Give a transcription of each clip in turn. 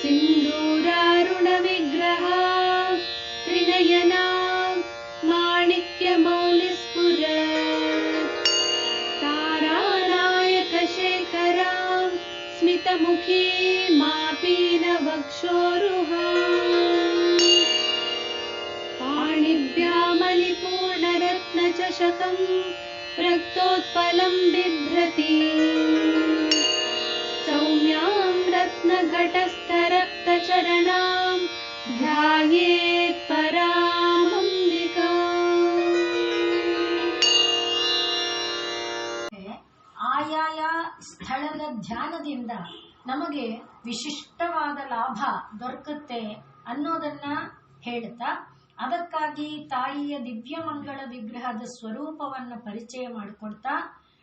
सिन्दूरारुणविग्रह त्रिनयना माणिक्यमौलिस्फुरत् तारानायकशेखरां स्मितमुखी मापीनवक्षोरुहाम् पाणिभ्यामलिपूर्णरत्नचषकं रक्तोत्पलं बिभ्रति सौम्यां रत्नघटस्थरक्तचरणां ध्यायेत् परामम्बिकाम्. ಆಯಾಯ ಸ್ಥಳದ ಧ್ಯಾನದಿಂದ ನಮಗೆ ವಿಶಿಷ್ಟವಾದ ಲಾಭ ದೊರಕುತ್ತೆ ಅನ್ನೋದನ್ನ ಹೇಳ್ತಾ, ಅದಕ್ಕಾಗಿ ತಾಯಿಯ ದಿವ್ಯಮಂಗಳ ವಿಗ್ರಹದ ಸ್ವರೂಪವನ್ನು ಪರಿಚಯ ಮಾಡಿಕೊಡ್ತಾ,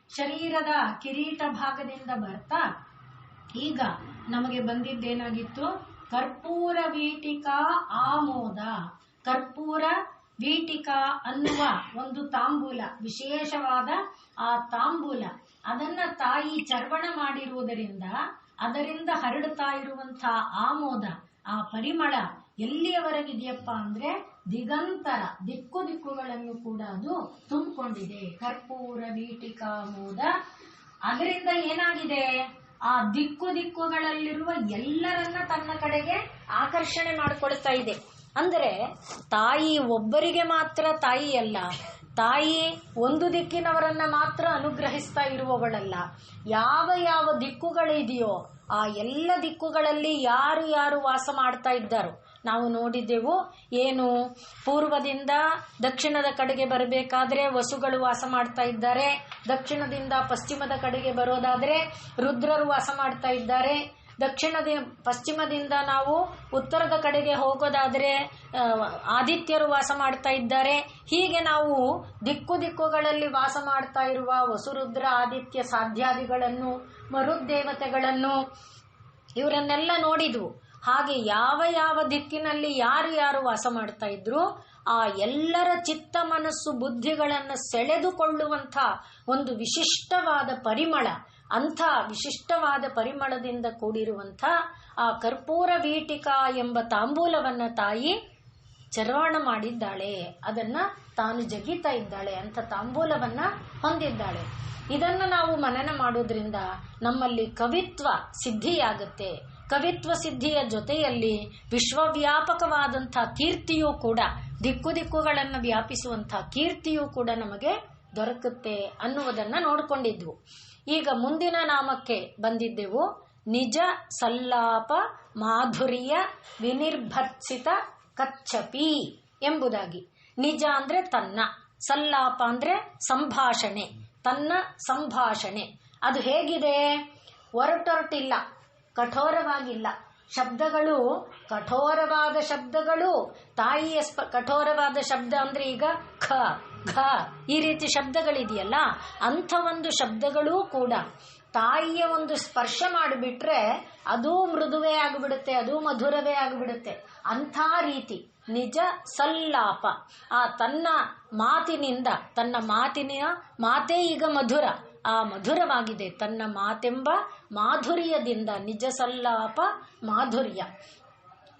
ಶರೀರದ ಕಿರೀಟ ಭಾಗದಿಂದ ಬರ್ತಾ ಈಗ ನಮಗೆ ಬಂದಿದ್ದೇನಾಗಿತ್ತು? ಕರ್ಪೂರ ವೀಟಿಕಾ ಆಮೋದ. ಕರ್ಪೂರ ವೀಟಿಕಾ ಅನ್ನುವ ಒಂದು ತಾಂಬೂಲ, ವಿಶೇಷವಾದ ಆ ತಾಂಬೂಲ, ಅದನ್ನ ತಾಯಿ ಚರ್ವಣ ಮಾಡಿರುವುದರಿಂದ ಅದರಿಂದ ಹರಡುತ್ತಾ ಇರುವಂತಹ ಆಮೋದ, ಆ ಪರಿಮಳ ಎಲ್ಲಿಯವರೆಗಿದೆಯಪ್ಪ ಅಂದ್ರೆ ದಿಗಂತರ, ದಿಕ್ಕು ದಿಕ್ಕುಗಳನ್ನು ಕೂಡ ಅದು ತುಂಬಿಕೊಂಡಿದೆ. ಕರ್ಪೂರ ವೀಟಿಕಾ ಆಮೋದ. ಅದರಿಂದ ಏನಾಗಿದೆ? ಆ ದಿಕ್ಕು ದಿಕ್ಕುಗಳಲ್ಲಿರುವ ಎಲ್ಲರನ್ನ ತನ್ನ ಕಡೆಗೆ ಆಕರ್ಷಣೆ ಮಾಡಿಕೊಳ್ತಾ ಇದೆ. ಅಂದರೆ ತಾಯಿ ಒಬ್ಬರಿಗೆ ಮಾತ್ರ ತಾಯಿ ಅಲ್ಲ, ತಾಯಿ ಒಂದು ದಿಕ್ಕಿನವರನ್ನ ಮಾತ್ರ ಅನುಗ್ರಹಿಸ್ತಾ ಇರುವವಳಲ್ಲ. ಯಾವ ಯಾವ ದಿಕ್ಕುಗಳಿದೆಯೋ ಆ ಎಲ್ಲ ದಿಕ್ಕುಗಳಲ್ಲಿ ಯಾರು ಯಾರು ವಾಸ ಮಾಡ್ತಾ ಇದ್ದಾರೋ ನಾವು ನೋಡಿದ್ದೆವು. ಏನು, ಪೂರ್ವದಿಂದ ದಕ್ಷಿಣದ ಕಡೆಗೆ ಬರಬೇಕಾದ್ರೆ ವಸುಗಳು ವಾಸ ಮಾಡ್ತಾ ಇದ್ದಾರೆ, ದಕ್ಷಿಣದಿಂದ ಪಶ್ಚಿಮದ ಕಡೆಗೆ ಬರೋದಾದ್ರೆ ರುದ್ರರು ವಾಸ ಮಾಡ್ತಾ ಇದ್ದಾರೆ, ಪಶ್ಚಿಮದಿಂದ ನಾವು ಉತ್ತರದ ಕಡೆಗೆ ಹೋಗೋದಾದ್ರೆ ಆದಿತ್ಯರು ವಾಸ ಮಾಡ್ತಾ ಇದ್ದಾರೆ. ಹೀಗೆ ನಾವು ದಿಕ್ಕು ದಿಕ್ಕುಗಳಲ್ಲಿ ವಾಸ ಮಾಡ್ತಾ ಇರುವ ವಸುರುದ್ರ ಆದಿತ್ಯ ಸಾಧ್ಯಾದಿಗಳನ್ನು, ಮರುದೇವತೆಗಳನ್ನು, ಇವರನ್ನೆಲ್ಲ ನೋಡಿದ್ವು. ಹಾಗೆ ಯಾವ ಯಾವ ದಿಕ್ಕಿನಲ್ಲಿ ಯಾರು ಯಾರು ವಾಸ ಮಾಡ್ತಾ ಇದ್ರು ಆ ಎಲ್ಲರ ಚಿತ್ತ ಮನಸ್ಸು ಬುದ್ಧಿಗಳನ್ನು ಸೆಳೆದುಕೊಳ್ಳುವಂಥ ಒಂದು ವಿಶಿಷ್ಟವಾದ ಪರಿಮಳ, ಅಂಥ ವಿಶಿಷ್ಟವಾದ ಪರಿಮಳದಿಂದ ಕೂಡಿರುವಂಥ ಆ ಕರ್ಪೂರ ವೀಟಿಕಾ ಎಂಬ ತಾಂಬೂಲವನ್ನ ತಾಯಿ ಚರ್ವಣ ಮಾಡಿದ್ದಾಳೆ. ಅದನ್ನ ತಾನು ಜಗಿತಾ ಇದ್ದಾಳೆ, ಅಂಥ ತಾಂಬೂಲವನ್ನ ಹೊಂದಿದ್ದಾಳೆ. ಇದನ್ನು ನಾವು ಮನನ ಮಾಡೋದ್ರಿಂದ ನಮ್ಮಲ್ಲಿ ಕವಿತ್ವ ಸಿದ್ಧಿಯಾಗುತ್ತೆ. ಕವಿತ್ವ ಸಿದ್ಧಿಯ ಜೊತೆಯಲ್ಲಿ ವಿಶ್ವವ್ಯಾಪಕವಾದಂಥ ಕೀರ್ತಿಯೂ ಕೂಡ, ದಿಕ್ಕು ದಿಕ್ಕುಗಳನ್ನು ವ್ಯಾಪಿಸುವಂಥ ಕೀರ್ತಿಯೂ ಕೂಡ ನಮಗೆ ದೊರಕುತ್ತೆ ಅನ್ನುವುದನ್ನ ನೋಡಿಕೊಂಡಿದ್ವು. ಈಗ ಮುಂದಿನ ನಾಮಕ್ಕೆ ಬಂದಿದ್ದೆವು. ನಿಜ ಸಲ್ಲಾಪ ಮಾಧುರ್ಯ ವಿನಿರ್ಭರ್ಸಿತ ಕಚ್ಚಪಿ ಎಂಬುದಾಗಿ. ನಿಜ ಅಂದ್ರೆ ತನ್ನ, ಸಲ್ಲಾಪ ಅಂದ್ರೆ ಸಂಭಾಷಣೆ, ತನ್ನ ಸಂಭಾಷಣೆ. ಅದು ಹೇಗಿದೆ? ಒರಟೊರಟಿಲ್ಲ, ಕಠೋರವಾಗಿಲ್ಲ. ಶಬ್ದಗಳು ಕಠೋರವಾದ ಶಬ್ದಗಳು, ತಾಯಿಯ ಕಠೋರವಾದ ಶಬ್ದ ಅಂದ್ರೆ ಈಗ ಖ ಘ ಈ ರೀತಿ ಶಬ್ದಗಳಿದೆಯಲ್ಲ, ಅಂಥ ಒಂದು ಶಬ್ದಗಳೂ ಕೂಡ ತಾಯಿಯ ಒಂದು ಸ್ಪರ್ಶ ಮಾಡಿಬಿಟ್ರೆ ಅದು ಮೃದುವೇ ಆಗಿಬಿಡುತ್ತೆ, ಅದು ಮಧುರವೇ ಆಗಿಬಿಡುತ್ತೆ. ಅಂಥ ರೀತಿ ನಿಜ ಸಲ್ಲಾಪ, ಆ ತನ್ನ ಮಾತಿನಿಂದ, ತನ್ನ ಮಾತೇ ಈಗ ಮಧುರ, ಆ ಮಧುರವಾಗಿದೆ. ತನ್ನ ಮಾತೆಂಬ ಮಾಧುರ್ಯದಿಂದ, ನಿಜ ಸಲ್ಲಾಪ ಮಾಧುರ್ಯ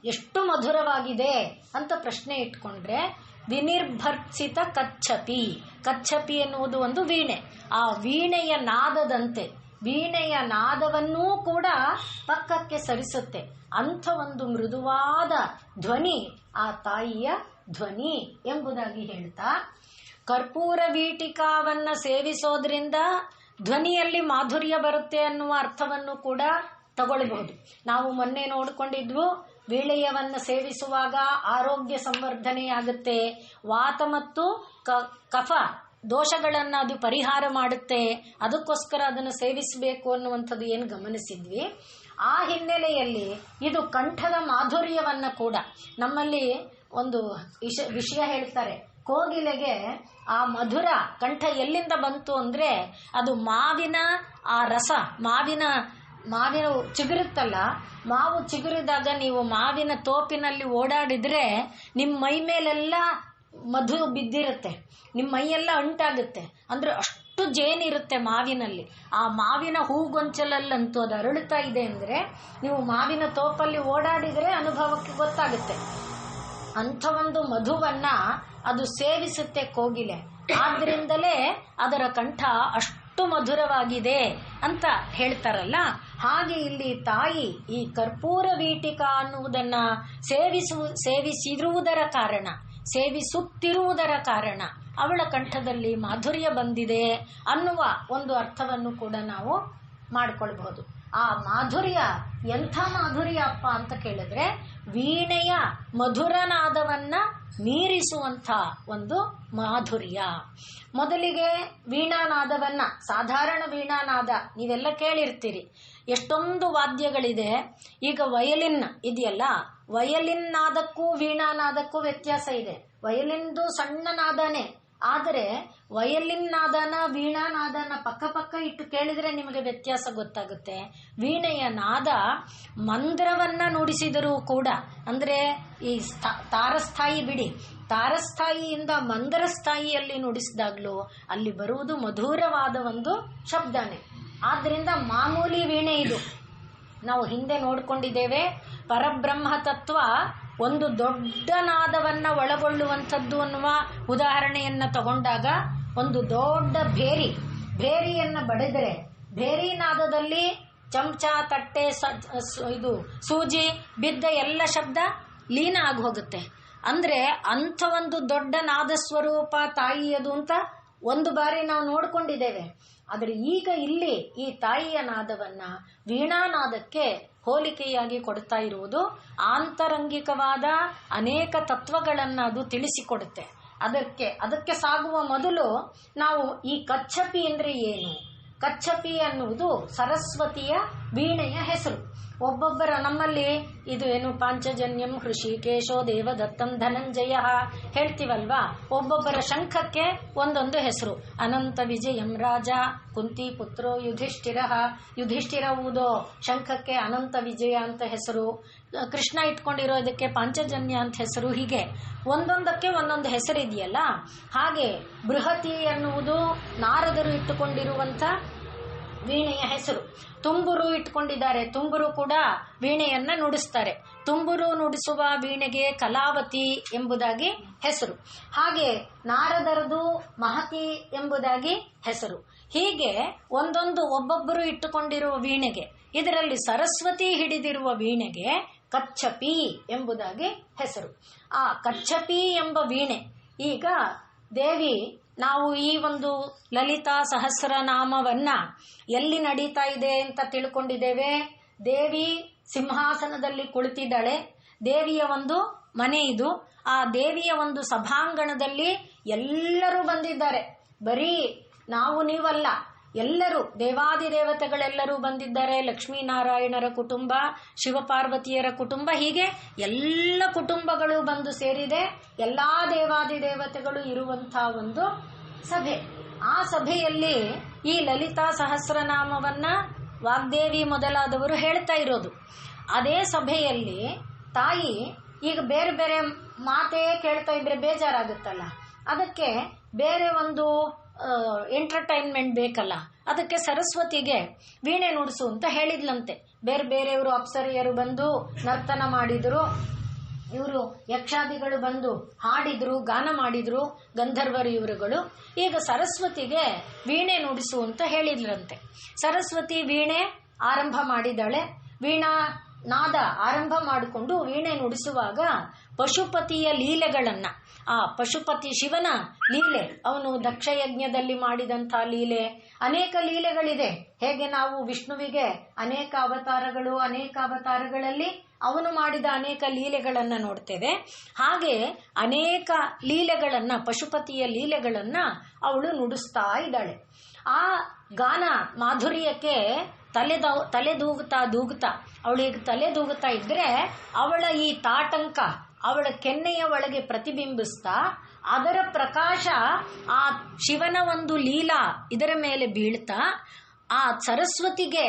ಎಷ್ಟು ಮಧುರವಾಗಿದೆ ಅಂತ ಪ್ರಶ್ನೆ ಇಟ್ಕೊಂಡ್ರೆ, ವಿನಿರ್ಭರ್ಸಿತ ಕಚ್ಚಪಿ. ಕಚ್ಚಪಿ ಎನ್ನುವುದು ಒಂದು ವೀಣೆ. ಆ ವೀಣೆಯ ನಾದದಂತೆ, ವೀಣೆಯ ನಾದವನ್ನೂ ಕೂಡ ಪಕ್ಕಕ್ಕೆ ಸರಿಸುತ್ತೆ. ಅಂಥ ಒಂದು ಮೃದುವಾದ ಧ್ವನಿ ಆ ತಾಯಿಯ ಧ್ವನಿ ಎಂಬುದಾಗಿ ಹೇಳ್ತಾ, ಕರ್ಪೂರ ವೀಟಿಕಾವನ್ನ ಸೇವಿಸೋದ್ರಿಂದ ಧ್ವನಿಯಲ್ಲಿ ಮಾಧುರ್ಯ ಬರುತ್ತೆ ಅನ್ನುವ ಅರ್ಥವನ್ನು ಕೂಡ ತಗೊಳ್ಬಹುದು. ನಾವು ಮೊನ್ನೆ ನೋಡಿಕೊಂಡಿದ್ವು, ವೀಳೆಯವನ್ನ ಸೇವಿಸುವಾಗ ಆರೋಗ್ಯ ಸಂವರ್ಧನೆಯಾಗುತ್ತೆ, ವಾತ ಮತ್ತು ಕಫ ದೋಷಗಳನ್ನು ಅದು ಪರಿಹಾರ ಮಾಡುತ್ತೆ, ಅದಕ್ಕೋಸ್ಕರ ಅದನ್ನು ಸೇವಿಸಬೇಕು ಅನ್ನುವಂಥದ್ದು ಏನು ಗಮನಿಸಿದ್ವಿ. ಆ ಹಿನ್ನೆಲೆಯಲ್ಲಿ ಇದು ಕಂಠದ ಮಾಧುರ್ಯವನ್ನ ಕೂಡ, ನಮ್ಮಲ್ಲಿ ಒಂದು ವಿಷಯ ಹೇಳ್ತಾರೆ, ಕೋಗಿಲೆಗೆ ಆ ಮಧುರ ಕಂಠ ಎಲ್ಲಿಂದ ಬಂತು ಅಂದ್ರೆ ಅದು ಮಾವಿನ ಆ ರಸ, ಮಾವಿನ ಚಿಗುರುತ್ತಲ್ಲ, ಮಾವು ಚಿಗುರಿದಾಗ ನೀವು ಮಾವಿನ ತೋಪಿನಲ್ಲಿ ಓಡಾಡಿದ್ರೆ ನಿಮ್ಮ ಮೈ ಮೇಲೆಲ್ಲ ಮಧು ಬಿದ್ದಿರುತ್ತೆ, ನಿಮ್ಮ ಮೈಯೆಲ್ಲ ಅಂಟಾಗುತ್ತೆ. ಅಂದ್ರೆ ಅಷ್ಟು ಎಷ್ಟು ಜೇನಿರುತ್ತೆ ಮಾವಿನಲ್ಲಿ. ಆ ಮಾವಿನ ಹೂಗೊಂಚಲಲ್ಲಂತೂ ಅದು ಅರಳುತ್ತಾ ಇದೆ ಅಂದರೆ ನೀವು ಮಾವಿನ ತೋಪಲ್ಲಿ ಓಡಾಡಿದರೆ ಅನುಭವಕ್ಕೆ ಗೊತ್ತಾಗುತ್ತೆ. ಅಂಥ ಒಂದು ಮಧುವನ್ನ ಅದು ಸೇವಿಸುತ್ತೆ ಕೋಗಿಲೆ. ಆದ್ರಿಂದಲೇ ಅದರ ಕಂಠ ಅಷ್ಟು ಮಧುರವಾಗಿದೆ ಅಂತ ಹೇಳ್ತಾರಲ್ಲ, ಹಾಗೆ ಇಲ್ಲಿ ತಾಯಿ ಈ ಕರ್ಪೂರ ವೀಟಿಕ ಅನ್ನುವುದನ್ನ ಸೇವಿಸುತ್ತಿರುವುದರ ಕಾರಣ ಅವಳ ಕಂಠದಲ್ಲಿ ಮಾಧುರ್ಯ ಬಂದಿದೆ ಅನ್ನುವ ಒಂದು ಅರ್ಥವನ್ನು ಕೂಡ ನಾವು ಮಾಡಿಕೊಳ್ಬಹುದು. ಆ ಮಾಧುರ್ಯ ಎಂಥ ಮಾಧುರ್ಯ ಅಪ್ಪ ಅಂತ ಕೇಳಿದ್ರೆ ವೀಣೆಯ ಮಧುರನಾದವನ್ನ ಮೀರಿಸುವಂಥ ಒಂದು ಮಾಧುರ್ಯ. ಮೊದಲಿಗೆ ವೀಣಾನಾದವನ್ನ, ಸಾಧಾರಣ ವೀಣಾನಾದ ನೀವೆಲ್ಲ ಕೇಳಿರ್ತೀರಿ, ಎಷ್ಟೊಂದು ವಾದ್ಯಗಳಿದೆ. ಈಗ ವಯಲಿನ್ ಇದೆಯಲ್ಲ, ವಯಲಿನ್ ನಾದಕ್ಕೂ ವೀಣಾನಾದಕ್ಕೂ ವ್ಯತ್ಯಾಸ ಇದೆ. ವಯಲಿನ್ದು ಸಣ್ಣ ನಾದನೇ, ಆದರೆ ವಯಲಿನ್ ನಾದನ ವೀಣಾನಾದನ ಪಕ್ಕ ಪಕ್ಕ ಇಟ್ಟು ಕೇಳಿದ್ರೆ ನಿಮಗೆ ವ್ಯತ್ಯಾಸ ಗೊತ್ತಾಗುತ್ತೆ. ವೀಣೆಯ ನಾದ ಮಂದ್ರವನ್ನ ನುಡಿಸಿದರೂ ಕೂಡ, ಅಂದ್ರೆ ಈ ತಾರಸ್ಥಾಯಿ ಬಿಡಿ, ತಾರಸ್ಥಾಯಿಯಿಂದ ಮಂದ್ರ ಸ್ಥಾಯಿಯಲ್ಲಿ ನುಡಿಸಿದಾಗ್ಲೂ ಅಲ್ಲಿ ಬರುವುದು ಮಧುರವಾದ ಒಂದು ಶಬ್ದನೇ. ಆದ್ರಿಂದ ಮಾಮೂಲಿ ವೀಣೆ ಇದು. ನಾವು ಹಿಂದೆ ನೋಡ್ಕೊಂಡಿದ್ದೇವೆ, ಪರಬ್ರಹ್ಮ ತತ್ವ ಒಂದು ದೊಡ್ಡ ನಾದವನ್ನ ಒಳಗೊಳ್ಳುವಂಥದ್ದು ಅನ್ನುವ ಉದಾಹರಣೆಯನ್ನ ತಗೊಂಡಾಗ, ಒಂದು ದೊಡ್ಡ ಭೇರಿಯನ್ನ ಬಡಿದರೆ ಭೇರಿ ನಾದದಲ್ಲಿ ಚಮಚ, ತಟ್ಟೆ, ಇದು ಸೂಜಿ ಬಿದ್ದ ಎಲ್ಲ ಶಬ್ದ ಲೀನ ಆಗಿ ಹೋಗುತ್ತೆ. ಅಂದ್ರೆ ಅಂಥ ಒಂದು ದೊಡ್ಡ ನಾದ ಸ್ವರೂಪ ತಾಯಿಯದು ಅಂತ ಒಂದು ಬಾರಿ ನಾವು ನೋಡ್ಕೊಂಡಿದ್ದೇವೆ. ಆದರೆ ಈಗ ಇಲ್ಲಿ ಈ ತಾಯಿಯ ನಾದವನ್ನ ವೀಣಾನಾದಕ್ಕೆ ಹೋಲಿಕೆಯಾಗಿ ಕೊಡ್ತಾ ಇರುವುದು ಆಂತರಂಗಿಕವಾದ ಅನೇಕ ತತ್ವಗಳನ್ನು ಅದು ತಿಳಿಸಿಕೊಡುತ್ತೆ. ಅದಕ್ಕೆ ಸಾಗುವ ಮೊದಲು ನಾವು ಈ ಕಚ್ಚಪಿ ಅಂದ್ರೆ ಏನು? ಕಚ್ಚಪಿ ಅನ್ನುವುದು ಸರಸ್ವತಿಯ ವೀಣೆಯ ಹೆಸರು. ಒಬ್ಬೊಬ್ಬರ ನಮ್ಮಲ್ಲಿ ಇದು ಏನು ಪಾಂಚಜನ್ಯಂ ಹೃಷಿಕೇಶೋ ದೇವದತ್ತಂ ಧನಂಜಯ ಹೇಳ್ತೀವಲ್ವಾ, ಒಬ್ಬೊಬ್ಬರ ಶಂಖಕ್ಕೆ ಒಂದೊಂದು ಹೆಸರು. ಅನಂತ ವಿಜಯಂ ರಾಜ ಕುಂತಿ ಪುತ್ರೋ ಯುಧಿಷ್ಠಿರ ಊದೋ ಶಂಖಕ್ಕೆ ಅನಂತ ವಿಜಯ ಅಂತ ಹೆಸರು. ಕೃಷ್ಣ ಇಟ್ಕೊಂಡಿರೋದಕ್ಕೆ ಪಾಂಚಜನ್ಯ ಅಂತ ಹೆಸರು. ಹೀಗೆ ಒಂದೊಂದಕ್ಕೆ ಒಂದೊಂದು ಹೆಸರಿದೆಯಲ್ಲ, ಹಾಗೆ ಬೃಹತಿ ಅನ್ನುವುದು ನಾರದರು ಇಟ್ಟುಕೊಂಡಿರುವಂಥ ವೀಣೆಯ ಹೆಸರು. ತುಂಬುರು ಇಟ್ಕೊಂಡಿದ್ದಾರೆ, ತುಂಬುರು ಕೂಡ ವೀಣೆಯನ್ನ ನುಡಿಸ್ತಾರೆ. ತುಂಬುರು ನುಡಿಸುವ ವೀಣೆಗೆ ಕಲಾವತಿ ಎಂಬುದಾಗಿ ಹೆಸರು. ಹಾಗೆ ನಾರದರದು ಮಹತಿ ಎಂಬುದಾಗಿ ಹೆಸರು. ಹೀಗೆ ಒಂದೊಂದು ಒಬ್ಬೊಬ್ಬರು ಇಟ್ಟುಕೊಂಡಿರುವ ವೀಣೆಗೆ, ಇದರಲ್ಲಿ ಸರಸ್ವತಿ ಹಿಡಿದಿರುವ ವೀಣೆಗೆ ಕಚ್ಚಪಿ ಎಂಬುದಾಗಿ ಹೆಸರು. ಆ ಕಚ್ಚಪಿ ಎಂಬ ವೀಣೆ ಈಗ ದೇವಿ, ನಾವು ಈ ಒಂದು ಲಲಿತಾ ಸಹಸ್ರನಾಮವನ್ನ ಎಲ್ಲಿ ನಡೀತಾ ಇದೆ ಅಂತ ತಿಳ್ಕೊಂಡಿದ್ದೇವೆ. ದೇವಿ ಸಿಂಹಾಸನದಲ್ಲಿ ಕುಳಿತಿದ್ದಾಳೆ. ದೇವಿಯ ಒಂದು ಮನೆ ಇದು. ಆ ದೇವಿಯ ಒಂದು ಸಭಾಂಗಣದಲ್ಲಿ ಎಲ್ಲರೂ ಬಂದಿದ್ದಾರೆ. ಬರೀ ನಾವು ನೀವಲ್ಲ, ಎಲ್ಲರೂ ದೇವಾದಿದೇವತೆಗಳೆಲ್ಲರೂ ಬಂದಿದ್ದಾರೆ. ಲಕ್ಷ್ಮೀನಾರಾಯಣರ ಕುಟುಂಬ, ಶಿವಪಾರ್ವತಿಯರ ಕುಟುಂಬ, ಹೀಗೆ ಎಲ್ಲ ಕುಟುಂಬಗಳು ಬಂದು ಸೇರಿದೆ. ಎಲ್ಲಾ ದೇವಾದಿದೇವತೆಗಳು ಇರುವಂತಹ ಒಂದು ಸಭೆ. ಆ ಸಭೆಯಲ್ಲಿ ಈ ಲಲಿತಾ ಸಹಸ್ರನಾಮವನ್ನ ವಾಗ್ದೇವಿ ಮೊದಲಾದವರು ಹೇಳ್ತಾ ಇರೋದು. ಅದೇ ಸಭೆಯಲ್ಲಿ ತಾಯಿ ಈಗ ಬೇರೆ ಬೇರೆ ಮಾತೇ ಕೇಳ್ತಾ ಇದ್ರೆ ಬೇಜಾರಾಗುತ್ತಲ್ಲ, ಅದಕ್ಕೆ ಬೇರೆ ಒಂದು ಎಂಟರ್ಟೈನ್ಮೆಂಟ್ ಬೇಕಲ್ಲ, ಅದಕ್ಕೆ ಸರಸ್ವತಿಗೆ ವೀಣೆ ನುಡಿಸು ಅಂತ ಹೇಳಿದ್ಲಂತೆ. ಬೇರೆ ಬೇರೆಯವರು ಅಪ್ಸರಿಯರು ಬಂದು ನರ್ತನ ಮಾಡಿದ್ರು, ಇವರು ಯಕ್ಷಾದಿಗಳು ಬಂದು ಹಾಡಿದ್ರು, ಗಾನ ಮಾಡಿದ್ರು, ಗಂಧರ್ವರು ಇವರುಗಳು. ಈಗ ಸರಸ್ವತಿಗೆ ವೀಣೆ ನುಡಿಸು ಅಂತ ಹೇಳಿದ್ರಂತೆ. ಸರಸ್ವತಿ ವೀಣೆ ಆರಂಭ ಮಾಡಿದಾಳೆ. ವೀಣಾ ನಾದ ಆರಂಭ ಮಾಡಿಕೊಂಡು ವೀಣೆ ನುಡಿಸುವಾಗ ಪಶುಪತಿಯ ಲೀಲೆಗಳನ್ನ, ಆ ಪಶುಪತಿ ಶಿವನ ಲೀಲೆ, ಅವನು ದಕ್ಷಯಜ್ಞದಲ್ಲಿ ಮಾಡಿದಂಥ ಲೀಲೆ, ಅನೇಕ ಲೀಲೆಗಳಿದೆ. ಹೇಗೆ ನಾವು ವಿಷ್ಣುವಿಗೆ ಅನೇಕ ಅವತಾರಗಳಲ್ಲಿ ಅವನು ಮಾಡಿದ ಅನೇಕ ಲೀಲೆಗಳನ್ನ ನೋಡ್ತೇವೆ, ಹಾಗೆ ಅನೇಕ ಲೀಲೆಗಳನ್ನ, ಪಶುಪತಿಯ ಲೀಲೆಗಳನ್ನ ಅವಳು ನುಡಿಸ್ತಾ ಇದ್ದಾಳೆ. ಆ ಗಾನ ಮಾಧುರ್ಯಕ್ಕೆ ತಲೆದೂಗುತ್ತಾ ಅವಳಿಗೆ ತಲೆದೂಗುತ್ತಾ ಇದ್ರೆ ಅವಳ ಈ ತಾಟಂಕ ಅವಳ ಕೆನ್ನೆಯ ಒಳಗೆ ಪ್ರತಿಬಿಂಬಿಸ್ತಾ ಅದರ ಪ್ರಕಾಶ ಆ ಶಿವನ ಒಂದು ಲೀಲಾ ಇದರ ಮೇಲೆ ಬೀಳ್ತಾ ಆ ಸರಸ್ವತಿಗೆ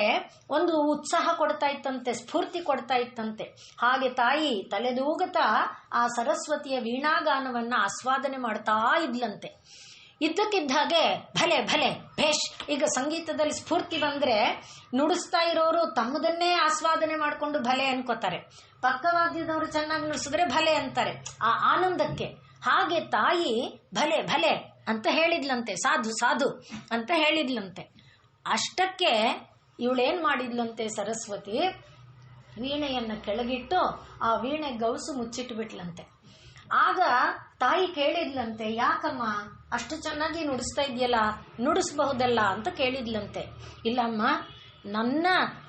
ಒಂದು ಉತ್ಸಾಹ ಕೊಡ್ತಾ ಇತ್ತಂತೆ, ಸ್ಫೂರ್ತಿ ಕೊಡ್ತಾ ಇತ್ತಂತೆ. ಹಾಗೆ ತಾಯಿ ತಲೆದೂಗುತ್ತಾ ಆ ಸರಸ್ವತಿಯ ವೀಣಾಗಾನವನ್ನ ಆಸ್ವಾದನೆ ಮಾಡ್ತಾ ಇದ್ಲಂತೆ. ಇದ್ದಕ್ಕಿದ್ದ ಹಾಗೆ ಭಲೆ ಭಲೆ ಭೇಷ್. ಈಗ ಸಂಗೀತದಲ್ಲಿ ಸ್ಫೂರ್ತಿ ಬಂದ್ರೆ ನುಡಿಸ್ತಾ ಇರೋರು ತಮ್ಮದನ್ನೇ ಆಸ್ವಾದನೆ ಮಾಡಿಕೊಂಡು ಭಲೆ ಅನ್ಕೋತಾರೆ, ಪಕ್ಕವಾದ್ಯದವರು ಚೆನ್ನಾಗಿ ನುಡಿಸಿದ್ರೆ ಭಲೆ ಅಂತಾರೆ ಆ ಆನಂದಕ್ಕೆ. ಹಾಗೆ ತಾಯಿ ಭಲೆ ಭಲೆ ಅಂತ ಹೇಳಿದ್ಲಂತೆ, ಸಾಧು ಸಾಧು ಅಂತ ಹೇಳಿದ್ಲಂತೆ. ಅಷ್ಟಕ್ಕೆ ಇವಳೇನ್ ಮಾಡಿದ್ಲಂತೆ ಸರಸ್ವತಿ, ವೀಣೆಯನ್ನು ಕೆಳಗಿಟ್ಟು ಆ ವೀಣೆ ಗೌಸು ಮುಚ್ಚಿಟ್ಬಿಟ್ಲಂತೆ. ಆಗ ತಾಯಿ ಕೇಳಿದ್ಲಂತೆ, ಯಾಕಮ್ಮ ಅಷ್ಟು ಚೆನ್ನಾಗಿ ನುಡಿಸ್ತಾ ಇದೆಯಲ್ಲ, ನುಡಿಸಬಹುದಲ್ಲ ಅಂತ ಕೇಳಿದ್ಲಂತೆ. ಇಲ್ಲಮ್ಮ, ನನ್ನ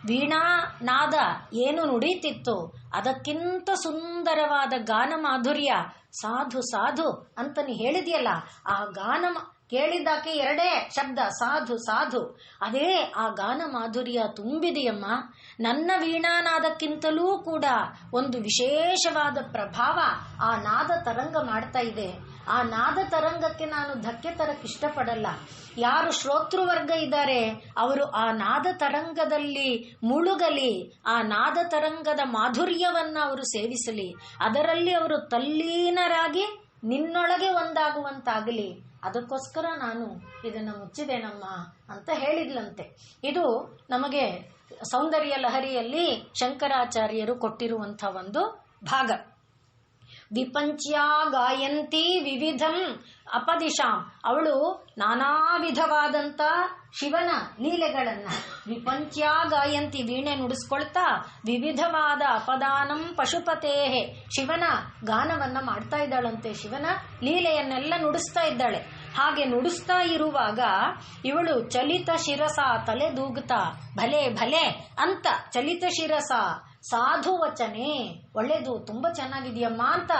ವೀಣಾ ನಾದ ಏನು ನುಡಿತಿತ್ತು ಅದಕ್ಕಿಂತ ಸುಂದರವಾದ ಗಾನ ಮಾಧುರ್ಯ ಸಾಧು ಸಾಧು ಅಂತ ನೀ ಹೇಳಿದ್ಯಲ್ಲ, ಆ ಗಾನ ಕೇಳಿದ್ದಾಕೆ ಎರಡೇ ಶಬ್ದ ಸಾಧು ಸಾಧು, ಅದೇ ಆ ಗಾನ ಮಾಧುರ್ಯ ತುಂಬಿದೆಯಮ್ಮ. ನನ್ನ ವೀಣಾನಾದಕ್ಕಿಂತಲೂ ಕೂಡ ಒಂದು ವಿಶೇಷವಾದ ಪ್ರಭಾವ ಆ ನಾದ ತರಂಗ ಮಾಡ್ತಾ ಇದೆ. ಆ ನಾದ ತರಂಗಕ್ಕೆ ನಾನು ಧಕ್ಕೆ ತರಕ್ಕೆ ಇಷ್ಟಪಡಲ್ಲ. ಯಾರು ಶ್ರೋತೃವರ್ಗ ಇದ್ದಾರೆ ಅವರು ಆ ನಾದ ತರಂಗದಲ್ಲಿ ಮುಳುಗಲಿ, ಆ ನಾದ ತರಂಗದ ಮಾಧುರ್ಯವನ್ನ ಅವರು ಸೇವಿಸಲಿ, ಅದರಲ್ಲಿ ಅವರು ತಲ್ಲೀನರಾಗಿ ನಿನ್ನೊಳಗೆ ಒಂದಾಗುವಂತಾಗಲಿ, ಅದಕ್ಕೋಸ್ಕರ ನಾನು ಇದನ್ನು ಮುಚ್ಚಿದೇನಮ್ಮ ಅಂತ ಹೇಳಿದ್ಲಂತೆ. ಇದು ನಮಗೆ ಸೌಂದರ್ಯ ಲಹರಿಯಲ್ಲಿ ಶಂಕರಾಚಾರ್ಯರು ಕೊಟ್ಟಿರುವಂಥ ಒಂದು ಭಾಗ. ವಿಪಂಚ್ಯಾ ಗಾಯಂತಿ ವಿವಿಧಂ ಅಪದಿಶಾಂ, ಅವಳು ನಾನಾ ವಿಧವಾದಂಥ ಶಿವನ ಲೀಲೆಗಳನ್ನ ವಿಪಂಚ್ಯಾ ಗಾಯಂತಿ ವೀಣೆ ನುಡಿಸ್ಕೊಳ್ತಾ ವಿವಿಧವಾದ ಅಪದಾನಂ ಪಶುಪತೇಹೆ, ಶಿವನ ಗಾನವನ್ನ ಮಾಡ್ತಾ ಇದ್ದಾಳಂತೆ, ಶಿವನ ಲೀಲೆಯನ್ನೆಲ್ಲ ನುಡಿಸ್ತಾ ಇದ್ದಾಳೆ. ಹಾಗೆ ನುಡಿಸ್ತಾ ಇರುವಾಗ ಇವಳು ಚಲಿತ ಶಿರಸ, ತಲೆ ದೂಗುತ್ತಾ ಭಲೆ ಭಲೆ ಅಂತ ಚಲಿತ ಶಿರಸ ಸಾಧು ವಚನೆ, ಒಳ್ಳೇದು ತುಂಬಾ ಚೆನ್ನಾಗಿದೆಯಮ್ಮ ಅಂತ